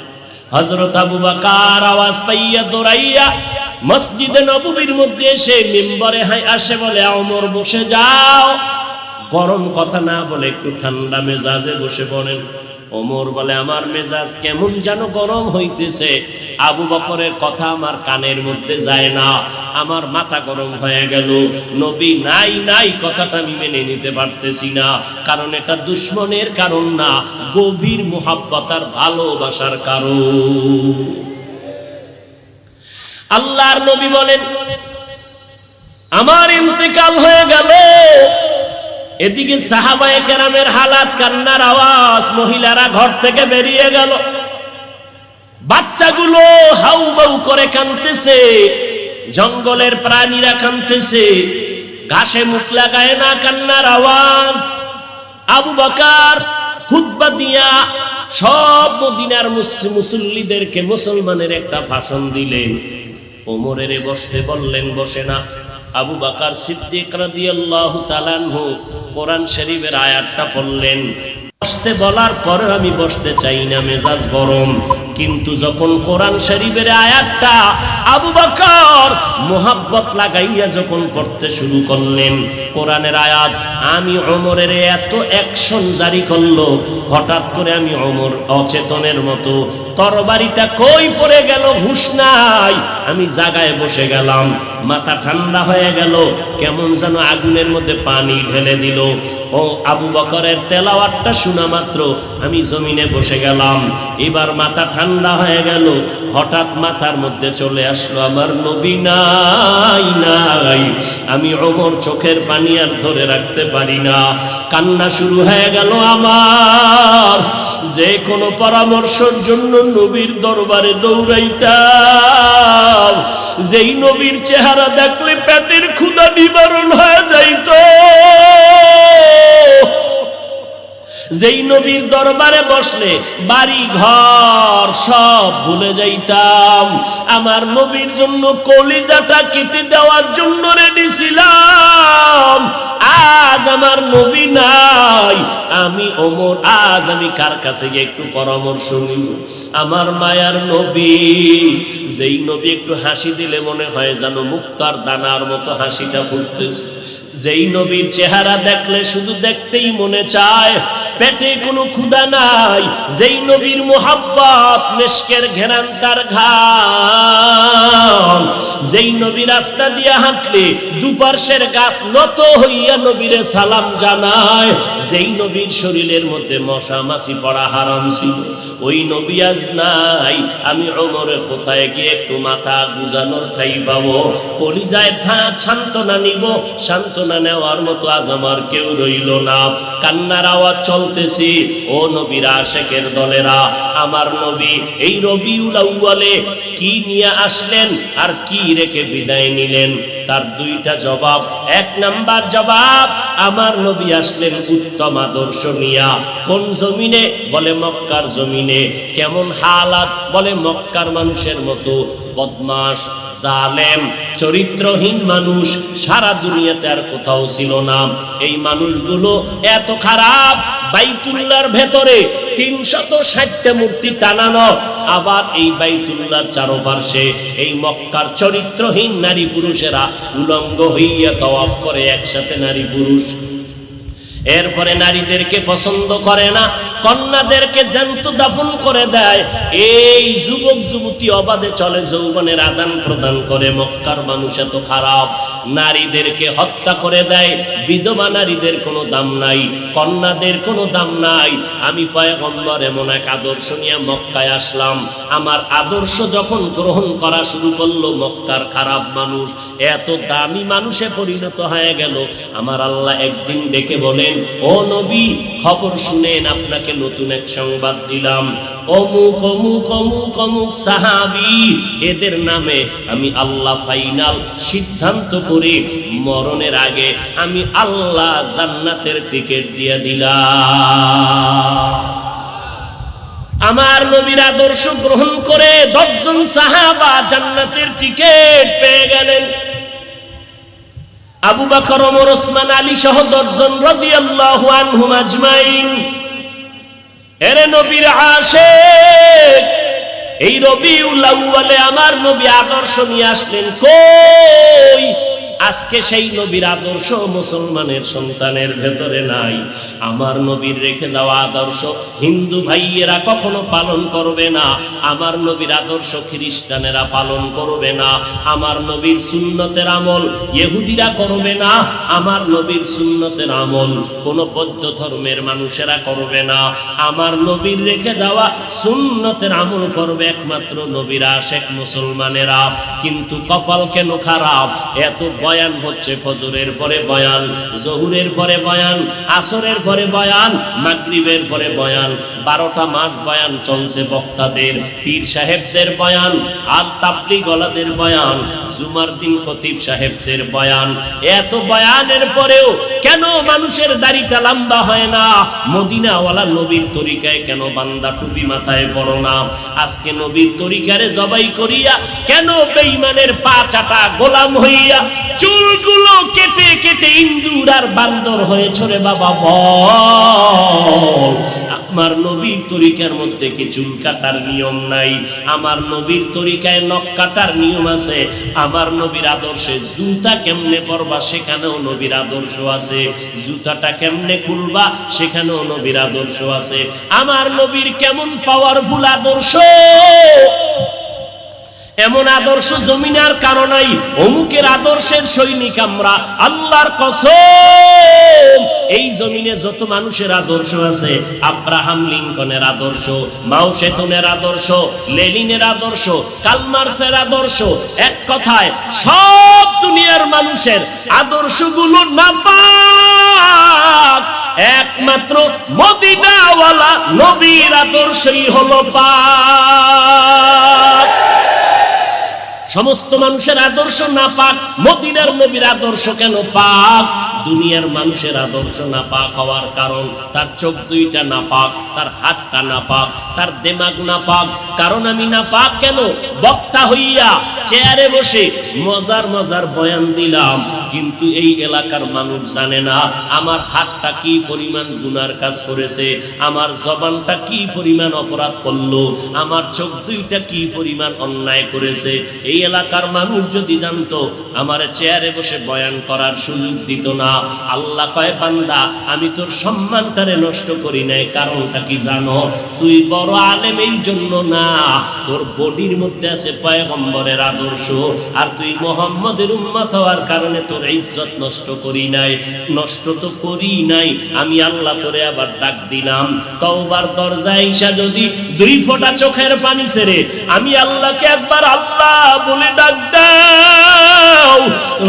হযরত আবু বকর আওয়াজ পাইয়া দৌড়াইয়া মসজিদে নববীর মধ্যে এসে মিম্বরে আসে, বলে ওমর বসে যাও। গরম কথা না বলে একটু ঠান্ডা মেজাজে বসে পড়েন। ওমর বলে আমার মেজাজ কেমন যেন গরম হইতেছে, আবু বকরের কথা আমার কানের মধ্যে যায় না, আমার মাথা গরম হয়ে গেল। নবী নাই নাই কথাটা আমি মেনে নিতে পারতেছি না, কারণ এটা দুশ্মনের কারণ না, গভীর মুহাব্বত আর ভালোবাসার কারণ। আল্লাহর নবী বলেন আমার ইন্তেকাল হয়ে গেল। এদিকে সাহাবায়ে কেরামের হালাত, কান্নার আওয়াজ, মহিলারা ঘর থেকে বেরিয়ে গেল, বাচ্চাগুলো হাউমাউ করে কাঁদতেছে, জঙ্গলের প্রাণীরা কাঁদতেছে, ঘাসে মুখ লাগায় না, কান্নার আওয়াজ। আবু বকর খুতবা দিয়া সব মদিনার মুসল্লিদেরকে মুসলমানের একটা ভাষণ দিলেন। ওমরের বসতে বললেন, বসে না। আবু বকর সিদ্দিক রাদিয়াল্লাহু তাআলা আনহু কোরআন শরীফের আয়াতটা পড়লেন। বসতে বলার পরে আমি বসতে চাই না, মেজাজ গরম, কিন্তু যখন কোরআন শরীফের আয়াতটা আবু বকর মোহাব্বত লাগাইয়া যখন পড়তে শুরু করলেন, কোরআনের আয়াত, আমি ওমরের এত অ্যাকশন জারি করলো, হঠাৎ করে আমি ওমর অচেতনের মতো তরবারিটা কই পড়ে গেল হুঁশ নাই, আমি জায়গায় বসে গেলাম, মাথা ঠান্ডা হয়ে গেল, কেমন যেন আগুনের মধ্যে পানি ঢেলে দিল। ও আবু বকরের তেলাওয়াতটা শোনা মাত্র আমি জমিনে বসে গেলাম। এবার মাথা ঠান্ডা হয়ে গেল, হঠাৎ মাথার মধ্যে চলে আসলো আমার নবী নাই নাই। আমি ওমর চোখের পানি আর ধরে রাখতে পারি না, কান্না শুরু হয়ে গেল আমার। যে কোনো পরামর্শের জন্য নবীর দরবারে দৌড়াইতাম, যেই নবীর চেহারা দেখলে পেটের ক্ষুধা নিবারণ হয়ে যাইত, যে যেই নবীর দরবারে বসলে বাড়ি ঘর সব ভুলে যাইতাম। আমার নবীর জন্য কলিজাটা কেটে দেওয়ার জন্য রেডি ছিলাম। আজ আমার নবী নাই, আমি ওমর, আজ আমি কার কাছে গিয়ে একটু পরামর্শ নিব? আমার মায়ার নবী, যেই নবী একটু হাসি দিলে মনে হয় যেন মুক্তার দানার মতো হাসিটা ফুটতেছে, যেই নবীর চেহারা দেখলে শুধু দেখতেই মনে চায়, পেটে কোনো ক্ষুধা নাই, যেই নবীর মোহাব্বত মেশকের ঘেরান তার ঘাম, যেই নবী রাস্তা দিয়ে হাঁটলে দুপার্শ্বের গাছ নত হইয়া নবীরে সালাম জানায়, যেই নবীর শরীরের মধ্যে মশা মাছি পড়া হারাম ছিল, ওই নবী আজ নাই। আমি ওমরের কোথায় গিয়ে একটু মাথা গুজানোর ঠাই পাবো, কলিজায় সান্ত্বনা নিব, সান্ত্বনা নেওয়ার মতো আজ আমার কেউ রইল না। কান্নার আওয়াজ চলতেছি। ও নবীর আশেকের দলেরা, আমার নবী এই রবিউল আউয়ালে কি নিয়ে আসলেন আর কি রেখে বিদায় নিলেন? তার দুইটা জবাব। এক নাম্বার জবাব, আমার নবী আসলেন উত্তম আদর্শ নিয়া। কোন জমিনে? বলে মক্কার জমিনে। কেমন হালাত? বলে মক্কার মানুষের মতো বদমাশ, জালেম, চরিত্রহীন মানুষ সারা দুনিয়াতে আর কোথাও ছিল না। এই মানুষগুলো এত খারাপ, বাইতুল্লাহর ভেতরে 360টা মূর্তি টানানো, আবার এই বাইতুল্লাহর চারপাশে এই মক্কার চরিত্রহীন নারী পুরুষেরা উলঙ্গ হইয়া তাওয়াফ করে একসাথে নারী পুরুষ। এরপরে নারীদেরকে পছন্দ করে না, কন্যাদেরকে জ্যান্ত দাফন করে দেয়। এই যুবক যুবতী অবাধে চলে, যৌবনের আদান প্রদান করে। মক্কার মানুষ এত খারাপ, নারীদেরকে হত্যা করে দেয়। বিধবা নারীদের কোনো দাম নাই, কন্যাদের কোনো দাম নাই। আমি পয়গম্বর এমন এক আদর্শ নিয়ে মক্কায় আসলাম। আমার আদর্শ যখন গ্রহণ করা শুরু করলো, মক্কার খারাপ মানুষ এত দামি মানুষে পরিণত হয়ে গেল। আমার আল্লাহ একদিন ডেকে বলেন, ও নবী, খবর শুনেন, আপনাকে নতুন এক সংবাদ দিলাম। অমুক অমুক অমুক অমুক সাহাবী, এদের নামে আমি আল্লাহ ফাইনাল সিদ্ধান্ত করে মরণের আগে আমি আল্লাহ জান্নাতের টিকিট দিয়ে দিলাম। আমার নবীর আদর্শ গ্রহণ করে 10 জন সাহাবা জান্নাতের টিকিট পেয়ে গেলেন। আবু বকর, ওমর, ওসমান, আলী সহ 10 জন রাদিয়াল্লাহু আনহুম আজমাইন। এরে নবীর আশিক, এই রবিউল আউয়ালে আমার নবী আদর্শ নিয়ে আসলেন। কই? আজকে সেই নবীর আদর্শ মুসলমানের সন্তানের ভেতরে নাই। আমার নবীর রেখে যাওয়া আদর্শ হিন্দু ভাইয়েরা কখনো পালন করবে না। আমার নবীর আদর্শ খ্রিস্টানেরা পালন করবে না। আমার নবীর সুন্নতের আমল ইহুদিরা করবে না। আমার নবীর সুন্নতের আমল কোন বৌদ্ধ ধর্মের মানুষেরা করবে না। আমার নবীর রেখে যাওয়া সুন্নতের আমল করবে একমাত্র নবীর আশিক মুসলমানেরা। কিন্তু কপাল কেন খারাপ? এত বয়ান হচ্ছে, ফজরের পরে বয়ান, জোহরের পরে বয়ান, আসরের পরে বয়ান, মাগরিবের পরে বয়ান, 12টা মাস বয়ান চলছে বক্তাদের, পীর সাহেবদের বয়ান, আল তাবলীগওয়ালাদের বয়ান, জুমার দিন খতিব সাহেবদের বয়ান। এত বয়ানের পরেও কেন মানুষের দাড়িটা লম্বা হয় না? মদিনাওয়ালা নবীর তরিকায় কেন বান্দা টুপি মাথায় পড়ো না? আজকে নবীর তরিকারে জবাই করিয়া কেন বেঈমানের পা চাটা গোলাম হইয়া চুলগুলো কেটে কেটে ইন্দুর আর বান্দর হয়েছে রে বাবা? বল, আমার নবীর তরিকার মধ্যে কি চুল কাটার নিয়ম নাই? আমার নবীর তরিকায় নখ কাটার নিয়ম আছে। আমার নবীর আদর্শে জুতা কেমনে পরবা সেখানেও নবীর আদর্শ আছে। জুতাটা কেমনে খুলবা সেখানেও নবীর আদর্শ আছে। আমার নবীর কেমন পাওয়ারফুল আদর্শ! এমন আদর্শ জমিনে আর কারো নাই। অমুকের আদর্শের সৈনিক আমরা, আল্লাহর কসম। এই জমিনে যত মানুষের আদর্শ আছে, আব্রাহাম লিঙ্কনের আদর্শ, মাও সেতুনের আদর্শ, লেনিনের আদর্শ, কার্ল মার্ক্সের আদর্শ, এক কথায় সব দুনিয়ার মানুষের আদর্শগুলো নাপাক। একমাত্র মদিনাওয়ালা নবীর আদর্শই হলো পাক। সমস্ত মানুষের আদর্শ নাপাক, মদিনার নবীর আদর্শ কেন পাক? দুনিয়ার মানুষের আদর্শ নাপাক হওয়ার কারণ তার চোখ দুইটা নাপাক, তার হাতটা নাপাক, তার দিমাগ নাপাক। কারণ আমি নাপাক কেন? বক্তা হইয়া চেয়ারে বসে মজার মজার বয়ান দিলাম, কিন্তু এই এলাকার মানুষ জানে না আমার হাতটা কি পরিমাণ গুনার কাজ করেছে, আমার জবানটা কি পরিমাণ অপরাধ করলো, আমার চোখ দুইটা কি পরিমাণ অন্যায় করেছে। এই এলাকার মানুষ যদি জানতো, আমার চেয়ারে বসে বয়ান করার সুযোগ দিত না। আল্লাহ কয়, বান্দা আমি তোর সম্মানটারে নষ্ট করি নাই, কারণটা কি জানো? তুই বড় আলেম এই জন্য না, তোর বডির মধ্যে আছে পয়গম্বরের আদর্শ, আর তুই মুহাম্মদের উম্মত হওয়ার কারণে তোর ইজ্জত নষ্ট করি নাই। নষ্ট তো করি নাই, আমি আল্লাহ তোরে আবার ডাক দিলাম। তওবার দরজায় ঈশা যদি 2 ফোঁটা চোখের পানি ছেড়ে আমি আল্লাহকে একবার আল্লাহ বলে ডাক দাও,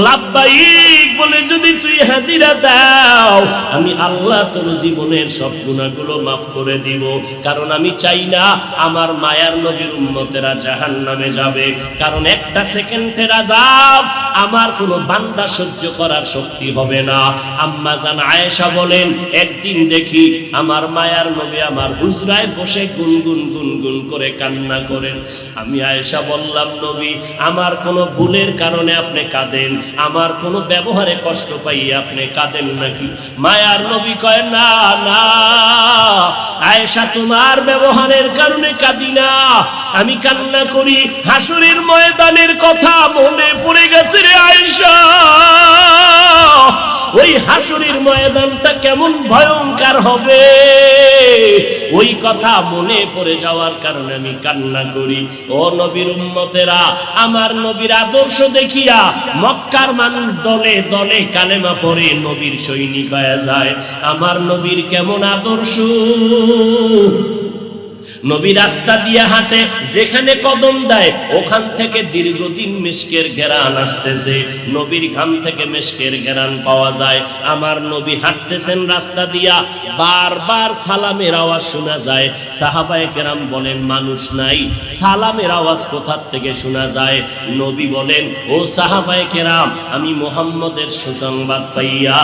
লাব্বাইক বলে যদি তুই হাজিরা দাও, আমি আল্লাহ তোর জীবনের সব গুনাহগুলো মাফ করে দিব। কারণ আমি চাই না আমার মায়ার নবীর উম্মতেরা জাহান্নামে যাবে, কারণ একটা সেকেন্ডের আযাব আমার কোনো বান্দা সহ্য করার শক্তি হবে না। আম্মা জান আয়েশা বলেন, একদিন দেখি আমার মায়ার নবী আমার হুজরায় বসে গুনগুন গুনগুন করে কান্না করেন। আমি আয়েশা বললাম, নবী আমার কোনো ভুলের কারণে আপনি কাঁদেন, আমার কোনো ব্যবহারে কষ্ট পাই আপনি কাঁদেন নাকি? মায়ার নবী কয়, না না আয়েশা, তোমার ব্যবহারের কারণে কাঁদি না, আমি কান্না করি হাসরের ময়দানের কথা মনে পড়ে গেছে রে আয়েশা। ওই হাসরের ময়দানটা কেমন ভয়ঙ্কর হবে, ওই কথা মনে পড়ে যাওয়ার কারণে আমি কান্না করি। ও নবীর উম্মতেরা, আমার নবীর আদর্শ দেখিয়া মক্কার মানুষ দলে দলে কালেমা পড়ে নবীর সৈনিক হয়ে যায়। আমার নবীর কেমন আদর্শ! নবী রাস্তা দিয়ে হাঁটে, যেখানে কদম দেয় ওখান থেকে দীর্ঘদিন মিশকের ঘেরান আসতেছে, নবীর ঘাম থেকে মিশকের ঘেরান পাওয়া যায়। আমার নবী হাঁটতেছেন রাস্তা দিয়া, বারবার সালামের আওয়াজ শোনা যায়। সাহাবায়ে কেরাম বলেন, মানুষ নাই, সালামের আওয়াজ কোথা থেকে শোনা যায়? নবী বলেন, ও সাহাবায়ে কেরাম, আমি মুহাম্মদের সুসংবাদ পাইয়া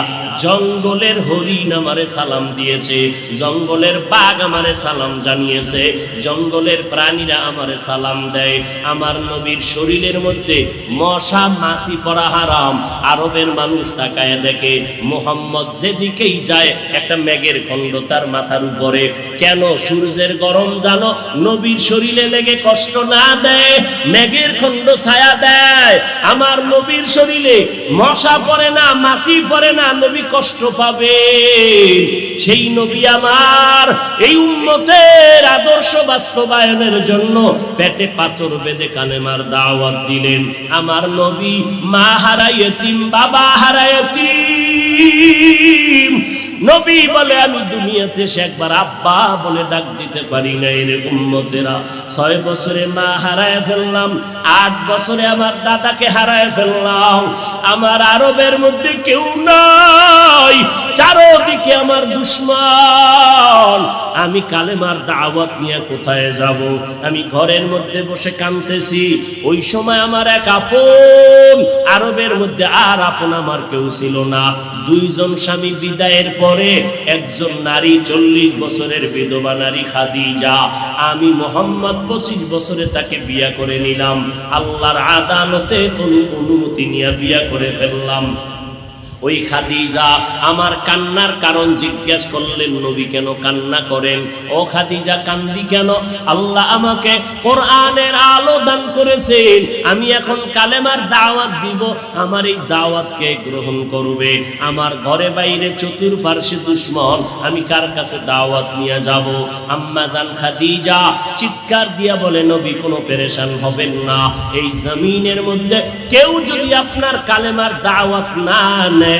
জঙ্গলের হরিণ আমারে সালাম দিয়েছে, জঙ্গলের বাঘ আমারে সালাম জানিয়েছে, জঙ্গলের প্রাণীরা আমারে সালাম দেয়। আমার নবীর শরীরের মধ্যে মশা মাছি পড়া হারাম। আরবের মানুষ তাকায় দেখে, মুহাম্মদ যেদিকেই যায় একটা মেঘের খণ্ড তার মাথার উপরে। কেন? সূর্যের গরম জানো নবীর শরীরে লেগে কষ্ট না দেয়, মেঘের খণ্ড ছায়া দেয়। আমার নবীর শরীরে মশা পড়ে না, মাছি পড়ে না, নবী কষ্ট পাবে। সেই নবী আমার এই উম্মতের আদর্শ বাস্তবায়নের জন্য পেটে পাথর বেঁধে কালেমার দাওয়াত দিলেন। আমার নবী মা হারায় এতিম, বাবা হারায় এতিম। নবী বলে, আমি দুনিয়াতে সে একবার আব্বা বলে ডাক দিতে পারি না। এর উম্মতেরা 6 বছরে মা হারায় ফেললাম, 8 বছরে আমার দাদাকে হারায় ফেললাম। আমার আরবের মধ্যে কেউ নাই, চারদিকে আমার দুশমন। আমি কালেমার দাওয়াত নিয়ে কোথায় যাব? আমি ঘরের মধ্যে বসে কাঁদতেছি। ওই সময় আমার এক আপন, আরবের মধ্যে আর আপন আমার কেউ ছিল না। 2 জন স্বামী বিদায়ের পরে একজন নারী, 40 বছরের বিধবা নারী খাদিজা। আমি মুহাম্মদ 25 বছরে তাকে বিয়া করে নিলাম। আল্লাহর আদালতে অনুমতি নিয়ে বিয়া করে ফেললাম। ওই খাদিজা আমার কান্নার কারণ জিজ্ঞেস করলেন, নবী কেন কান্না করেন? ও খাদিজা কান্দি কেন? আল্লাহ আমাকে কোরআনের আলো দান করেছেন, আমি এখন কালেমার দাওয়াত দিব, আমার এই দাওয়াতকে গ্রহণ করবে। আমার ঘরে বাইরে চতুর্পার্শ্বে দুশমন, আমি কার কাছে দাওয়াত নিয়ে যাব? আম্মা জান খাদিজা চিৎকার দিয়া বলে, নবী কোনো পেরেশান হবেন না, এই জমিনের মধ্যে কেউ যদি আপনার কালেমার দাওয়াত না নেয়,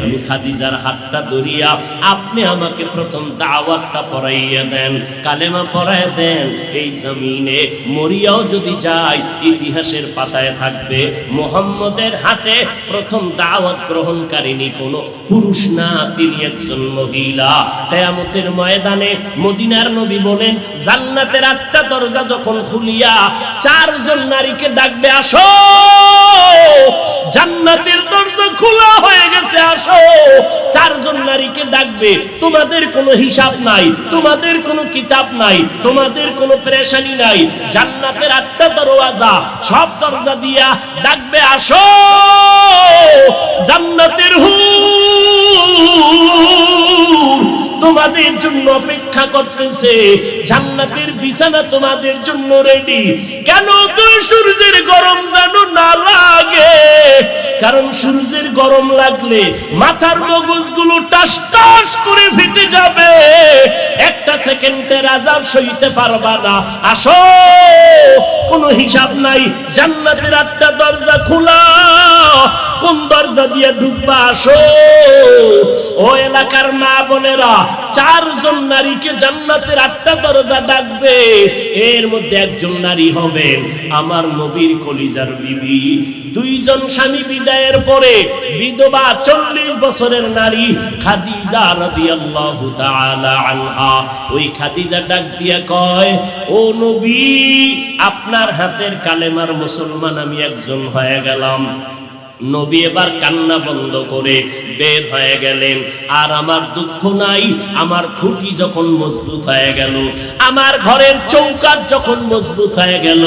আমি খাদিজার হাতটা ধরিয়া আপনি আমাকে প্রথম দাওয়াতটা পড়াইয়া দেন, কালেমা পড়াইয়া দেন। এই জমিনে মরিয়াও যদি যায়, ইতিহাসের পাতায় থাকবে মুহাম্মদের হাতে প্রথম দাওয়াত গ্রহণকারিনী কোনো পুরুষ না, তিনি একজন মহিলা। কিয়ামতের ময়দানে মদিনার নবী বলেন, জান্নাতের 8টা দরজা যখন খুলিয়া 4 জন নারীকে ডাকবে, আসো, জান্নাতের দরজা খোলা হয়ে গেছে, আসো। চারজন নারীকে ডাকবে, তোমাদের কোনো হিসাব নাই, তোমাদের কোনো কিতাব নাই, তোমাদের কোনো পেরেশানি নাই। জান্নাতের 8টা দরওয়াজা, সব দরজা দিয়া ডাকবে, আসো জান্নাতের হুর তোমাদের জন্য অপেক্ষা করতেছে, জান্নাতের বিছানা তোমাদের জন্য রেডি। কেন? তুই সূর্যের গরম যেন না লাগে, কারণ সূর্যের গরম লাগলে মাথার মগজগুলো টাস টাস করে ফেটে যাবে, একটা সেকেন্ডের আযাব সইতে পারবা না। আসো, কোনো হিসাব নাই, জান্নাতের 8টা দরজা খোলা, কোন দরজা দিয়ে ঢুকবা? আসো। ও এলাকার মা বোনেরা, 4জন নারীকে জান্নাতের 8টা দরজা ডাকবে, এর মধ্যে একজন নারী হবেন আমার নবীর কলিজার বিবি। 2জন স্বামী বিদায়ের পরে বিধবা 40 বছরের নারী খাদিজা রাদিয়াল্লাহু তাআলা আনহা। ওই খাদিজা ডাক দিয়া কয়, ও নবী, আপনার হাতের কালেমার মুসলমান আমি একজন হয়ে গেলাম। নবী এবার কান্না বন্ধ করে বের হয়ে গেলেন। আর আমার দুঃখ নাই, আমার খুঁটি যখন মজবুত হয়ে গেল, আমার ঘরের চৌকাঠ যখন মজবুত হয়ে গেল,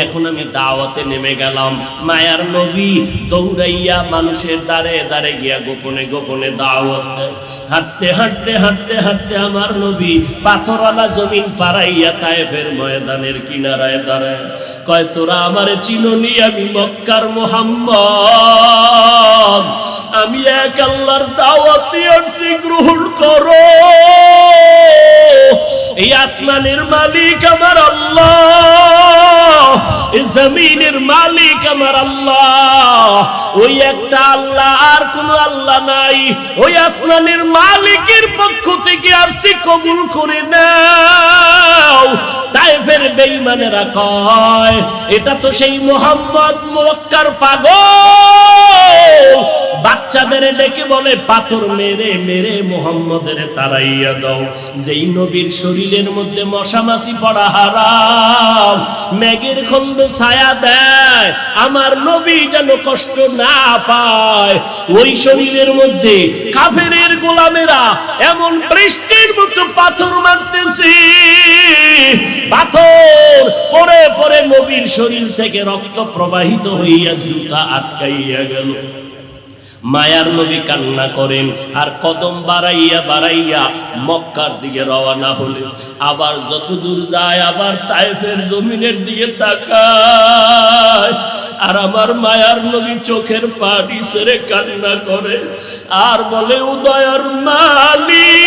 এখন আমি দাওয়াতে নেমে গেলাম। মায়ার নবী দৌড়াইয়া মানুষের দ্বারে দ্বারে গিয়া গোপনে গোপনে দাওয়াত দেয়। হাঁটতে হাঁটতে হাঁটতে হাঁটতে আমার নবী পাথরওয়ালা জমিন পাড়াইয়া তায়েফের ময়দানের কিনারায় দাঁড়ায়। কয়, তোরা আমারে চিনোনি, আমি মক্কার মুহাম্মদ, আমি এক আল্লাহর দাওয়াত দিয়েছি, গ্রহণ করো। এই আসমানের মালিক আমার আল্লাহ, এই জমিনের মালিক আমার আল্লাহ, ওই একটা আল্লাহ, আর কোনো আল্লাহ নাই। ওই আসমানের মালিকের পক্ষ থেকে আসছি, কবুল করে নাও। তায়েফের বেঈমানেরা কয়, এটা তো সেই মুহাম্মদ মক্কার পাগল। বাচ্চাদের ডেকে বলে, পাথর মেরে মেরে মুহাম্মদের তাড়াইয়া দাও। যেই নবীর শরীরের মধ্যে মশা মাছি পড়া হারাম, মেঘের খন্ড ছায়া দেয়, আমার নবী যেন কষ্ট না পায়। ওই শরীরের মধ্যে কাফেরের গোলামেরা এমন বৃষ্টির মতো পাথর মারতেছে, পাথর পরে পরে নবীর শরীর থেকে রক্ত প্রবাহিত হইয়া জুতা আটকাইয়া গেল। মায়ার নবী কান্না করেন, আর কদম বাড়াইয়া বাড়াইয়া মক্কার দিকে রওনা হলেন। আবার যত দূর যায়, আবার তায়েফের জমিনের দিকে তাকায়, আর আমার মায়ার নবী চোখের পানি ছেড়ে কান্না করে আর বলে, উদয়ের মালিক,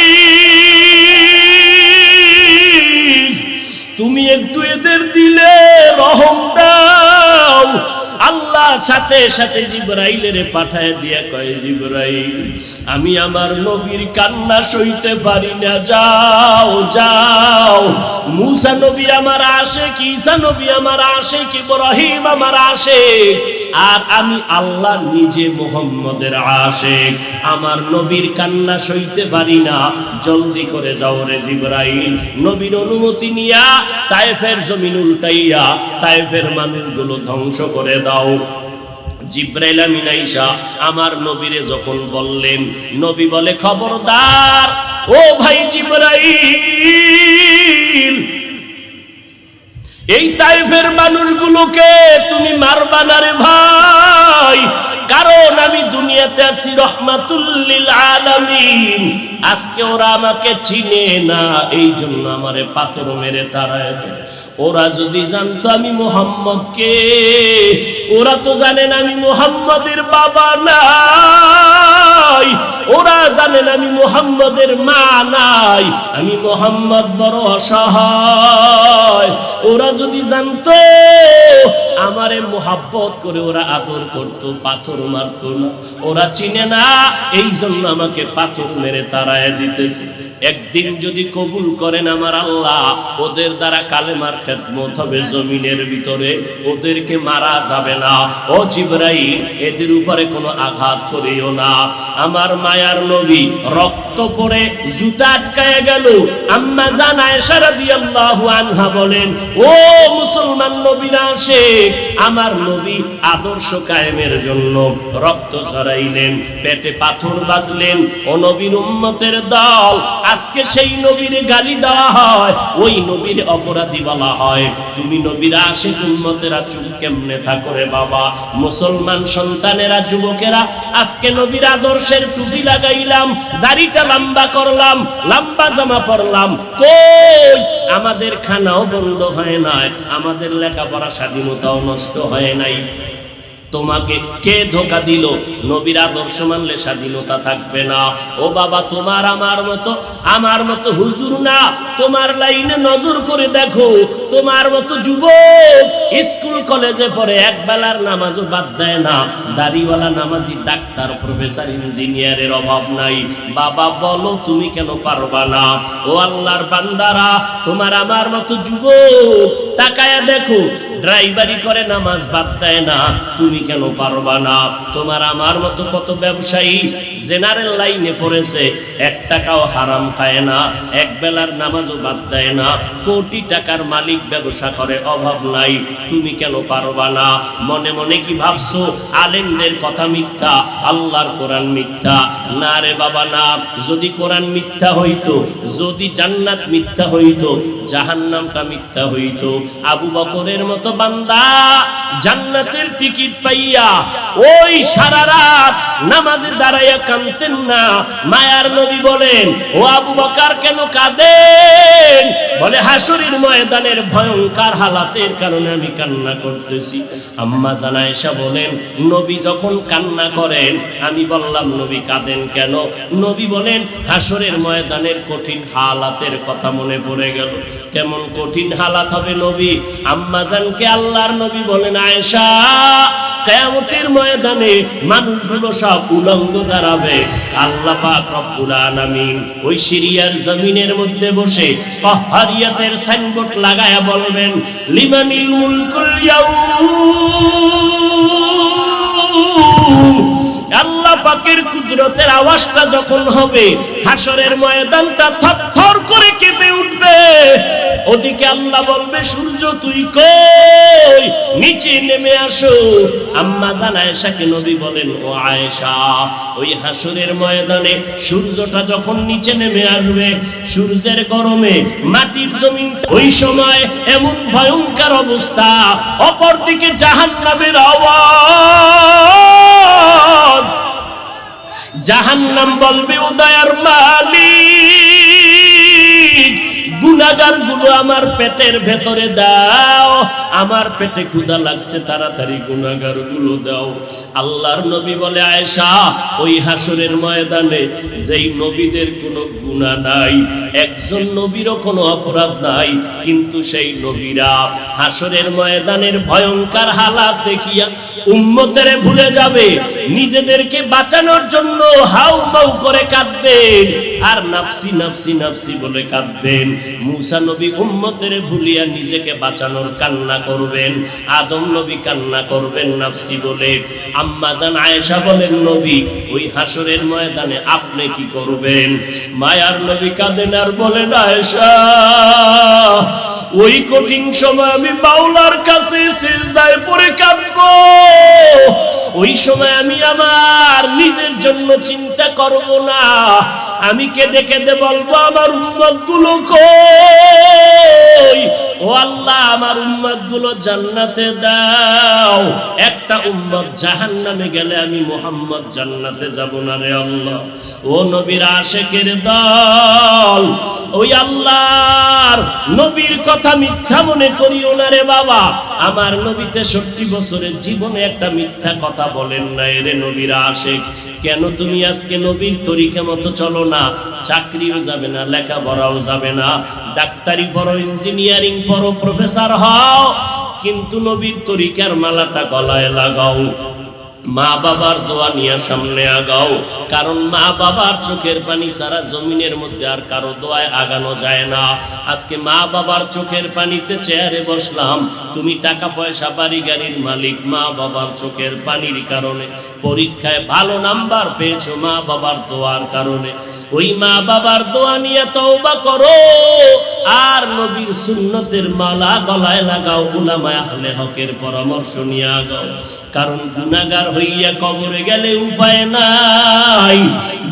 তুমি একটু এদের দিলে রহম দাও। আল্লাহ সাথে সাথে জিবরাইলের পাঠায় দিয়া কয়, জিবরাইল, আমি আমার নবীর কান্না সইতে পারি না, যাও যাও। মুসা নবী আমার আশিক, ঈসা নবী আমার আশিক, ইব্রাহিম আমার আশিক, আর আমি আল্লাহ নিজে মুহাম্মদের আশিক। আমার নবীর কান্না সইতে পারি না, জলদি করে যাও রে জিবরাইল। নবীর অনুমতি নিয়া তায়েফের জমিন উল্টাইয়া তায়েফের মানুষগুলো ধ্বংস করে দাও। জিবরাইল আমিন আইসা আমার নবীরে যখন বললেন, নবী বলে, খবরদার ও ভাই জিবরাইল, এই তায়েফের মানুষগুলোকে তুমি মারবা না রে ভাই, কারণ আমি দুনিয়াতে আছি রহমাতুল লিল আলামিন। আজকে ওরা আমাকে চিনে না, এই জন্য আমারে পাথর মেরে তাড়ায়। ওরা যদি জানতো আমি মুহাম্মদকে, ওরা তো জানেন আমি মুহাম্মদের বাবা নাই, ওরা জানেন আমি মুহাম্মদের মা নাই, আমি মুহাম্মদ বড় অসহায়। ওরা যদি জানতো আমারে মোহাব্বত করে ওরা আদর করতো, পাথর মারতো না। ওরা চিনে না, এই জন্য আমাকে পাথর মেরে তাড়ায় দিতেছে। একদিন যদি কবুল করেন আমার আল্লাহ, ওদের দ্বারা কালেমার খেদমত হবে জমিনের ভিতরে, ওদেরকে মারা যাবে না। ও জিবরাইল, এদের উপরে কোনো আঘাত করিও না। আমার মায়ার নবী রক্ত পড়ে জুতা আটকায় গেল। আম্মা জান আয়েশা রাদিয়াল্লাহু আনহা বলেন, ও মুসলমান নবীরা আসে, আমার নবী আদর্শ কায়েমের জন্য রক্ত ঝরাইলেন, পেটে পাথর বাঁধলেন। ও নবীর উম্মতের দল, আজকে সেই নবীর গালি দেওয়া হয়, ওই নবীর অপরাধী বলা হয়। তুমি নবীরা আসে উম্মতেরা চুপ কেমনে থাকো রে বাবা? মুসলমান সন্তানেরা, যুবকেরা, আজকে নবীর আদর্শের টুপি লাগাইলাম, দাড়িটা লম্বা করলাম, লম্বা জামা পরলাম, কই আমাদের খানাও বন্ধ হয় নাই, আমাদের লেখাপড়া স্বাধীনতাও নষ্ট হয় নাই। তোমাকে কে ধোকা দিল? নবীর আদর্শ মানলে স্বাধীনতা থাকবে না। ও বাবা, আমার মতো হুজুর না, তোমার লাইনে নজর করে দেখো, তোমার মতো যুবক স্কুল কলেজে পড়ে এক বেলার নামাজও বাদ দেয় না, দাড়িওয়ালা নামাজি ডাক্তার প্রফেসর ইঞ্জিনিয়ারের অভাব নাই। বাবা বলো, তুমি কেন পারবা না? ও আল্লাহর বান্দারা, তোমার আমার মতো যুবক তাকায়া দেখো, ড্রাইভারি করে নামাজ বাদ দেয় না, তুমি কেন পারবা না? তোমার আমার মতো কত ব্যবসায়ী জেনারেল লাইনে পড়েছে, 1 টাকাও হারাম খায় না, এক বেলার নামাজও বাদ দেয় না, কোটি টাকার মালিক, ব্যবসা করে, অভাব নাই, তুমি কেন পারবা না? মনে মনে কি ভাবছো আলেমদের কথা মিথ্যা, আল্লাহর কোরআন মিথ্যা? না রে বাবা না। যদি কোরআন মিথ্যা হইতো, যদি জান্নাত মিথ্যা হইতো, জাহান্নামটা মিথ্যা হইতো। আবু বকরের মতো বান্দা জান্নাতের টিকিট পাইয়া ওই সারা রাত নামাজে দাঁড়াইয়া কাঁদতেন না। মায়ার নবী বলেন, ও আবু বকর কেন কাঁদেন? বলে, হাসরের ময়দানের ভয়ঙ্কর হালাতের কারণে আমি কান্না করতেছি। আম্মা জান আয়েশা বলেন, নবী যখন কান্না করেন, আমি বললাম, নবী কাঁদেন কেন? নবী বলেন, হাসরের ময়দানের কঠিন হালাতের কথা মনে পড়ে গেল। কেমন কঠিন হালাত হবে নবী? আম্মা জানকে আল্লাহর নবী বলেন, আয়েশা, কিয়ামতের ময়দানে মানুষগুলো সব উলঙ্গ দাঁড়াবে। আল্লাহ পাক রব্বুল আলামিন ওই সিরিয়ার জমিনের মধ্যে বসে কাহরিয়াতের সাইনবোর্ড লাগায়া বলবেন, লিমানিল মুলকুল ইয়াউম। আল্লাহ পাকের কুদরতের আওয়াজটা যখন হবে, হাসরের ময়দানটা থরথর করে কেঁপে উঠবে। ওদিকে আল্লাহ বলবে, সূর্য তুই কই? নিচে নেমে আসো। আম্মা জান আয়েশাকে নবী বলেন, ও আয়েশা, ওই হাসরের ময়দানে সূর্যটা যখন নিচে নেমে আসবে, সূর্যের গরমে মাটির জমিন, ওই সময় এমন ভয়ঙ্কর অবস্থা, অপরদিকে জাহান্নামের আওয়াজ। জাহান্নাম বলবে, ও দয়ার মালিক, গুনাহগার গুলো আমার পেটের ভেতরে দাও, আমার পেটে ক্ষুধা লাগছে, তাড়াতাড়ি গুনাহগার গুলো দাও। আল্লাহর নবী বলে, আয়েশা, ওই হাসরের ময়দানে যেই নবীদের কোনো গুনাহ নাই, একজন নবীরও কোনো অপরাধ নাই, কিন্তু সেই নবীরা হাসরের ময়দানের ভয়ঙ্কর হালাত দেখিয়া উম্মতের ভুলে যাবে, নিজেদেরকে বাঁচানোর জন্য হাউ মাউ করে কাঁদবেন, আর নাফসি নাফসি নাফসি বলে কাঁদবেন। মুসা নবী উম্মতের ভুলিয়া নিজেকে বাঁচানোর কান্না করবেন, আদম নবী কান্না করবেন নাফসি বলে। আম্মা জান আয়েশা বলেন, নবী, ওই হাসরের ময়দানে আপনি কি করবেন? মায়ার নবী কাঁদেন আর বলেন, আয়েশা, ওই কঠিন সময় আমি মাওলার কাছে সিজদায় পড়ে কাঁদবো। ওই সময় আমি আমার নিজের জন্য চিন্তা করব না, আমি কেঁদে কেঁদে বলবো, আমার উম্মত গুলো কই? ও আল্লাহ, আমার উম্মত গুলো জান্নাতে দাও। একটা উম্মত জাহান্নামে গেলে আমি মুহাম্মদ জান্নাতে যাব না রে আল্লাহ। ও নবীর আশিকের দল, ওই আল্লাহর নবীর কথা মিথ্যা মনে করিও না রে বাবা। আমার নবী 63 বছরের জীবনে একটা মিথ্যা কথা বলেন না রে নবীর আশিক। কেন তুমি আজকে নবীর তরিকা মতো চলো না? চাকরিও যাবে না, লেখাপড়াও যাবে না, ডাক্তারি পড়ো, ইঞ্জিনিয়ারিং পড়ো, প্রফেসর হও, কিন্তু নবীর তরিকার মালাটা গলায় লাগাও। মা বাবার দোয়া নিয়ে সামনে আগাও, কারণ মা বাবার চোখের পানি সারা জমিনের মধ্যে আর কারো দোয়ায় আগানো যায় না। আজকে মা বাবার চোখের পানিতে চেয়ারে বসলাম, তুমি টাকা পয়সা বাড়ি গাড়ির মালিক, মা বাবার চোখের পানির কারণে পরীক্ষায় ভালো নাম্বার পেয়েছো মা বাবার দোয়ার কারণে। ওই মা বাবার দোয়া নিয়ে তওবা করো, আর নবীর সুন্নতের মালা গলায় লাগাও, উলামায়ে আহলে হকের পরামর্শ নিয়ে আগাও। কারণ গুনাহগার হইয়া কবরে গেলে উপায় নাই,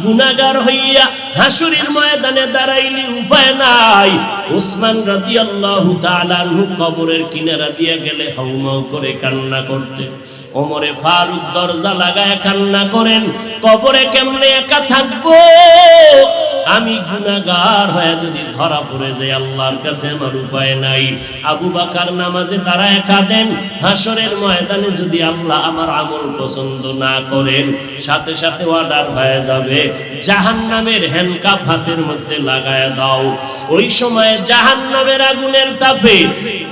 গুনাহগার হইয়া হাসরের ময়দানে দাঁড়াইলে উপায় নাই। উসমান রাদিয়াল্লাহু তাআলা আনহু কবরের কিনারা দিয়ে গেলে হাউমাউ করে কান্না করতে, ওমরে ফারুক দরজা লাগায় কান্না করেন, কবরে কেমনে একা থাকবো, আমি গুনাহগার হয়ে যদি ধরা পড়ে যাই আল্লাহর কাছে আমার উপায় নাই। আবু বকর নামাজে দাঁড়ায় কাঁদেন, হাসরের ময়দানে যদি আল্লাহ আমার আমল পছন্দ না করেন, সাথে সাথে অর্ডার হয়ে যাবে জাহান্নামের হ্যান্ডকাপ হাতের মধ্যে লাগায় দাও। ওই সময় জাহান্নামের আগুনের তাপে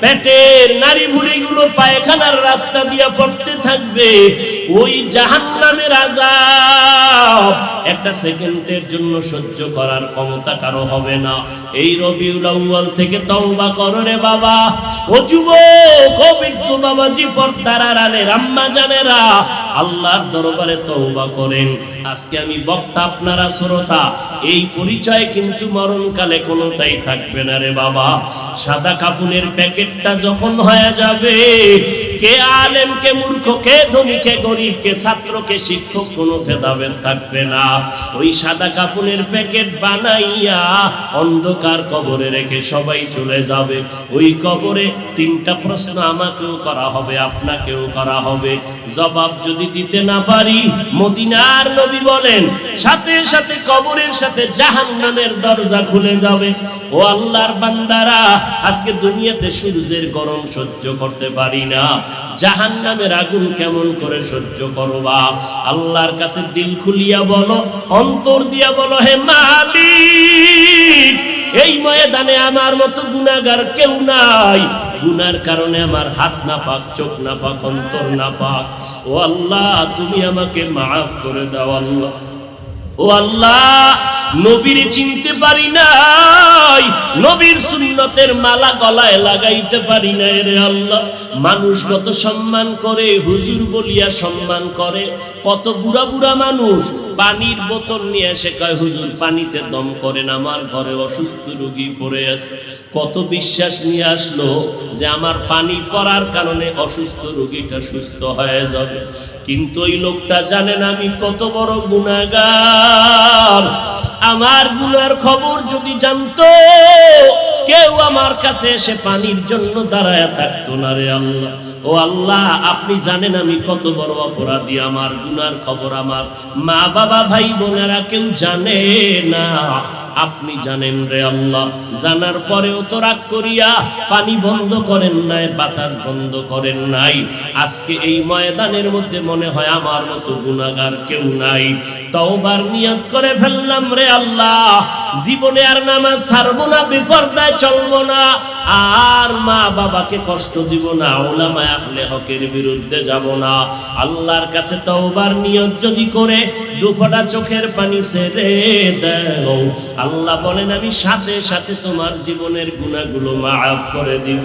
পেটের নারী ভুঁড়িগুলো পায়খানার রাস্তা দিয়ে পড়তে থাকবে। ওই জাহান্নামের আযাব একটা সেকেন্ডের জন্য সহ্য করার ক্ষমতা কারো হবে না। এই রবিউল আউয়াল থেকে তওবা করো রে বাবা। ও যুবক, ও বৃদ্ধ বাবাজি, পর্দার আড়ালের আম্মা জানেরা, আল্লাহর দরবারে তওবা করেন। আজকে আমি বক্তা, আপনারা শ্রোতা, এই পরিচয় কিন্তু মরণকালে কোনোটাই থাকবে না রে বাবা। সাদা কাপুনের প্যাকেটটা যখন হয়ে যাবে, কে আলেম কে মূর্খ, কে ধনী কে গরিব, কে ছাত্র কে শিক্ষক, কোনো ভেদাভেদ থাকবে না। ওই সাদা কাপুনের প্যাকেট বানাইয়া অন্ধকার কবরে রেখে সবাই চলে যাবে। ওই কবরে তিনটা প্রশ্ন আমাকেও করা হবে, আপনাকেও করা হবে। জবাব যদি দিতে না পারি, মদিনার নবী বলেন সাথে সাথে কবরের সাথে জাহান্নামের দরজা খুলে যাবে। ও আল্লাহর বান্দারা, আজকে দুনিয়াতে সূর্যের গরম সহ্য করতে পারি না, জাহান্নামের আগুন কেমন করে সহ্য করবা? আল্লাহর কাছে দিল খুলিয়া বলো, অন্তর দিয়া বলো, হে মালিক, এই ময়দানে আমার মতো গুনাহগার কেউ নাই। গুনার কারণে আমার হাত না পাক, চোখ না পাক, অন্তর না পাক। ও আল্লাহ, তুমি আমাকে মাফ করে দাও আল্লাহ। ও আল্লাহ, নবীর চিনতে পারি নাই, নবীর সুন্নতের মালা গলায় লাগাইতে পারি নাই রে আল্লাহ। মানুষ কত সম্মান করে, হুজুর বলিয়া সম্মান করে। কত বুড়া বুড়া মানুষ পানির বোতল নিয়ে এসে কয়, হুজুর পানিতে দম করেন, আমার ঘরে অসুস্থ রোগী পড়ে আছে। কত বিশ্বাস নিয়ে আসলো যে আমার পানি পড়ার কারণে অসুস্থ রোগীটা সুস্থ হয়ে যাবে। কিন্তু ওই লোকটা জানেন আমি কত বড় গুনাহগার। আমার গুনার খবর যদি জানতো, কেউ আমার কাছে এসে পানির জন্য দাঁড়ায় থাকতো না রে আল্লাহ। ও আল্লাহ, আপনি জানেন আমি কত বড় অপরাধী। আমার গুনার খবর আমার মা বাবা ভাই বোনেরা কেউ জানে না, আপনি জানেন রে আল্লাহ। জানার পরেও তো রাগ করিয়া পানি বন্ধ করেন নাই, বাতাস বন্ধ করেন নাই। আজকে এই ময়দানের মধ্যে মনে হয় আমার মতো গুনাহগার কেউ নাই। তওবার নিয়ত করে ফেললাম রে আল্লাহ, জীবনে আর নামাজ ছাড়বো না, বেপরদায় চলবো না, আর মা বাবাকে কষ্ট দিব না, উলামায়ে আহলে হকের বিরুদ্ধে যাব না। আল্লাহর কাছে তওবার নিয়ত যদি করে দুফোঁটা চোখের পানি ছেড়ে দাও, আল্লাহ বলেন আমি সাথে সাথে তোমার জীবনের গুনাহগুলো মাফ করে দিব।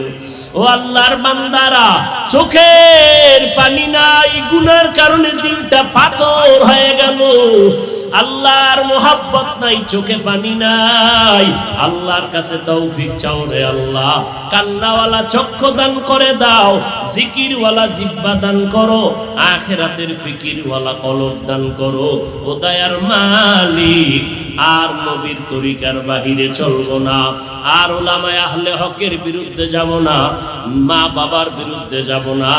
ও আল্লাহর বান্দারা, চোখের পানি নাই, গুনার কারণে দিলটা পাথর হয়ে গেল। আল্লাহর মোহাব্বত নাই, চোখে পানি নাই। আল্লাহর কাছে তৌফিক চাও রে আল্লাহ। কান্নাওয়ালা চক্ষু দান করে দাও, জিকিরওয়ালা জিহ্বা দান করো, আখিরাতের ফিকিরওয়ালা কলব দান করো। ও দয়ার মালিক, আর নবীর তরিকার বাহিরে চলবো না, আর উলামায়ে আহলে হকের বিরুদ্ধে যাব না, মা বাবার বিরুদ্ধে যাব না,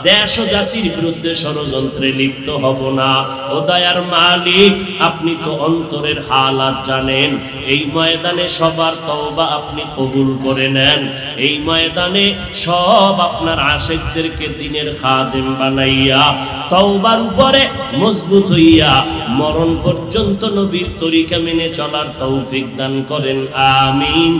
দেশ ও জাতির বিরুদ্ধে ষড়যন্ত্রে লিপ্ত হব না। ও দয়ার মালিক, আপনি তো অন্তরের হালাত জানেন। এই ময়দানে সবার তওবা আপনি কবুল করে নেন। এই ময়দানে সব আপনার আশিকদেরকে দ্বীনের খাদেম বানাইয়া তওবার উপরে মজবুত হইয়া মরণ পর্যন্ত নবীর তরিকা মেনে চলার তৌফিক দান করেন, আমিন।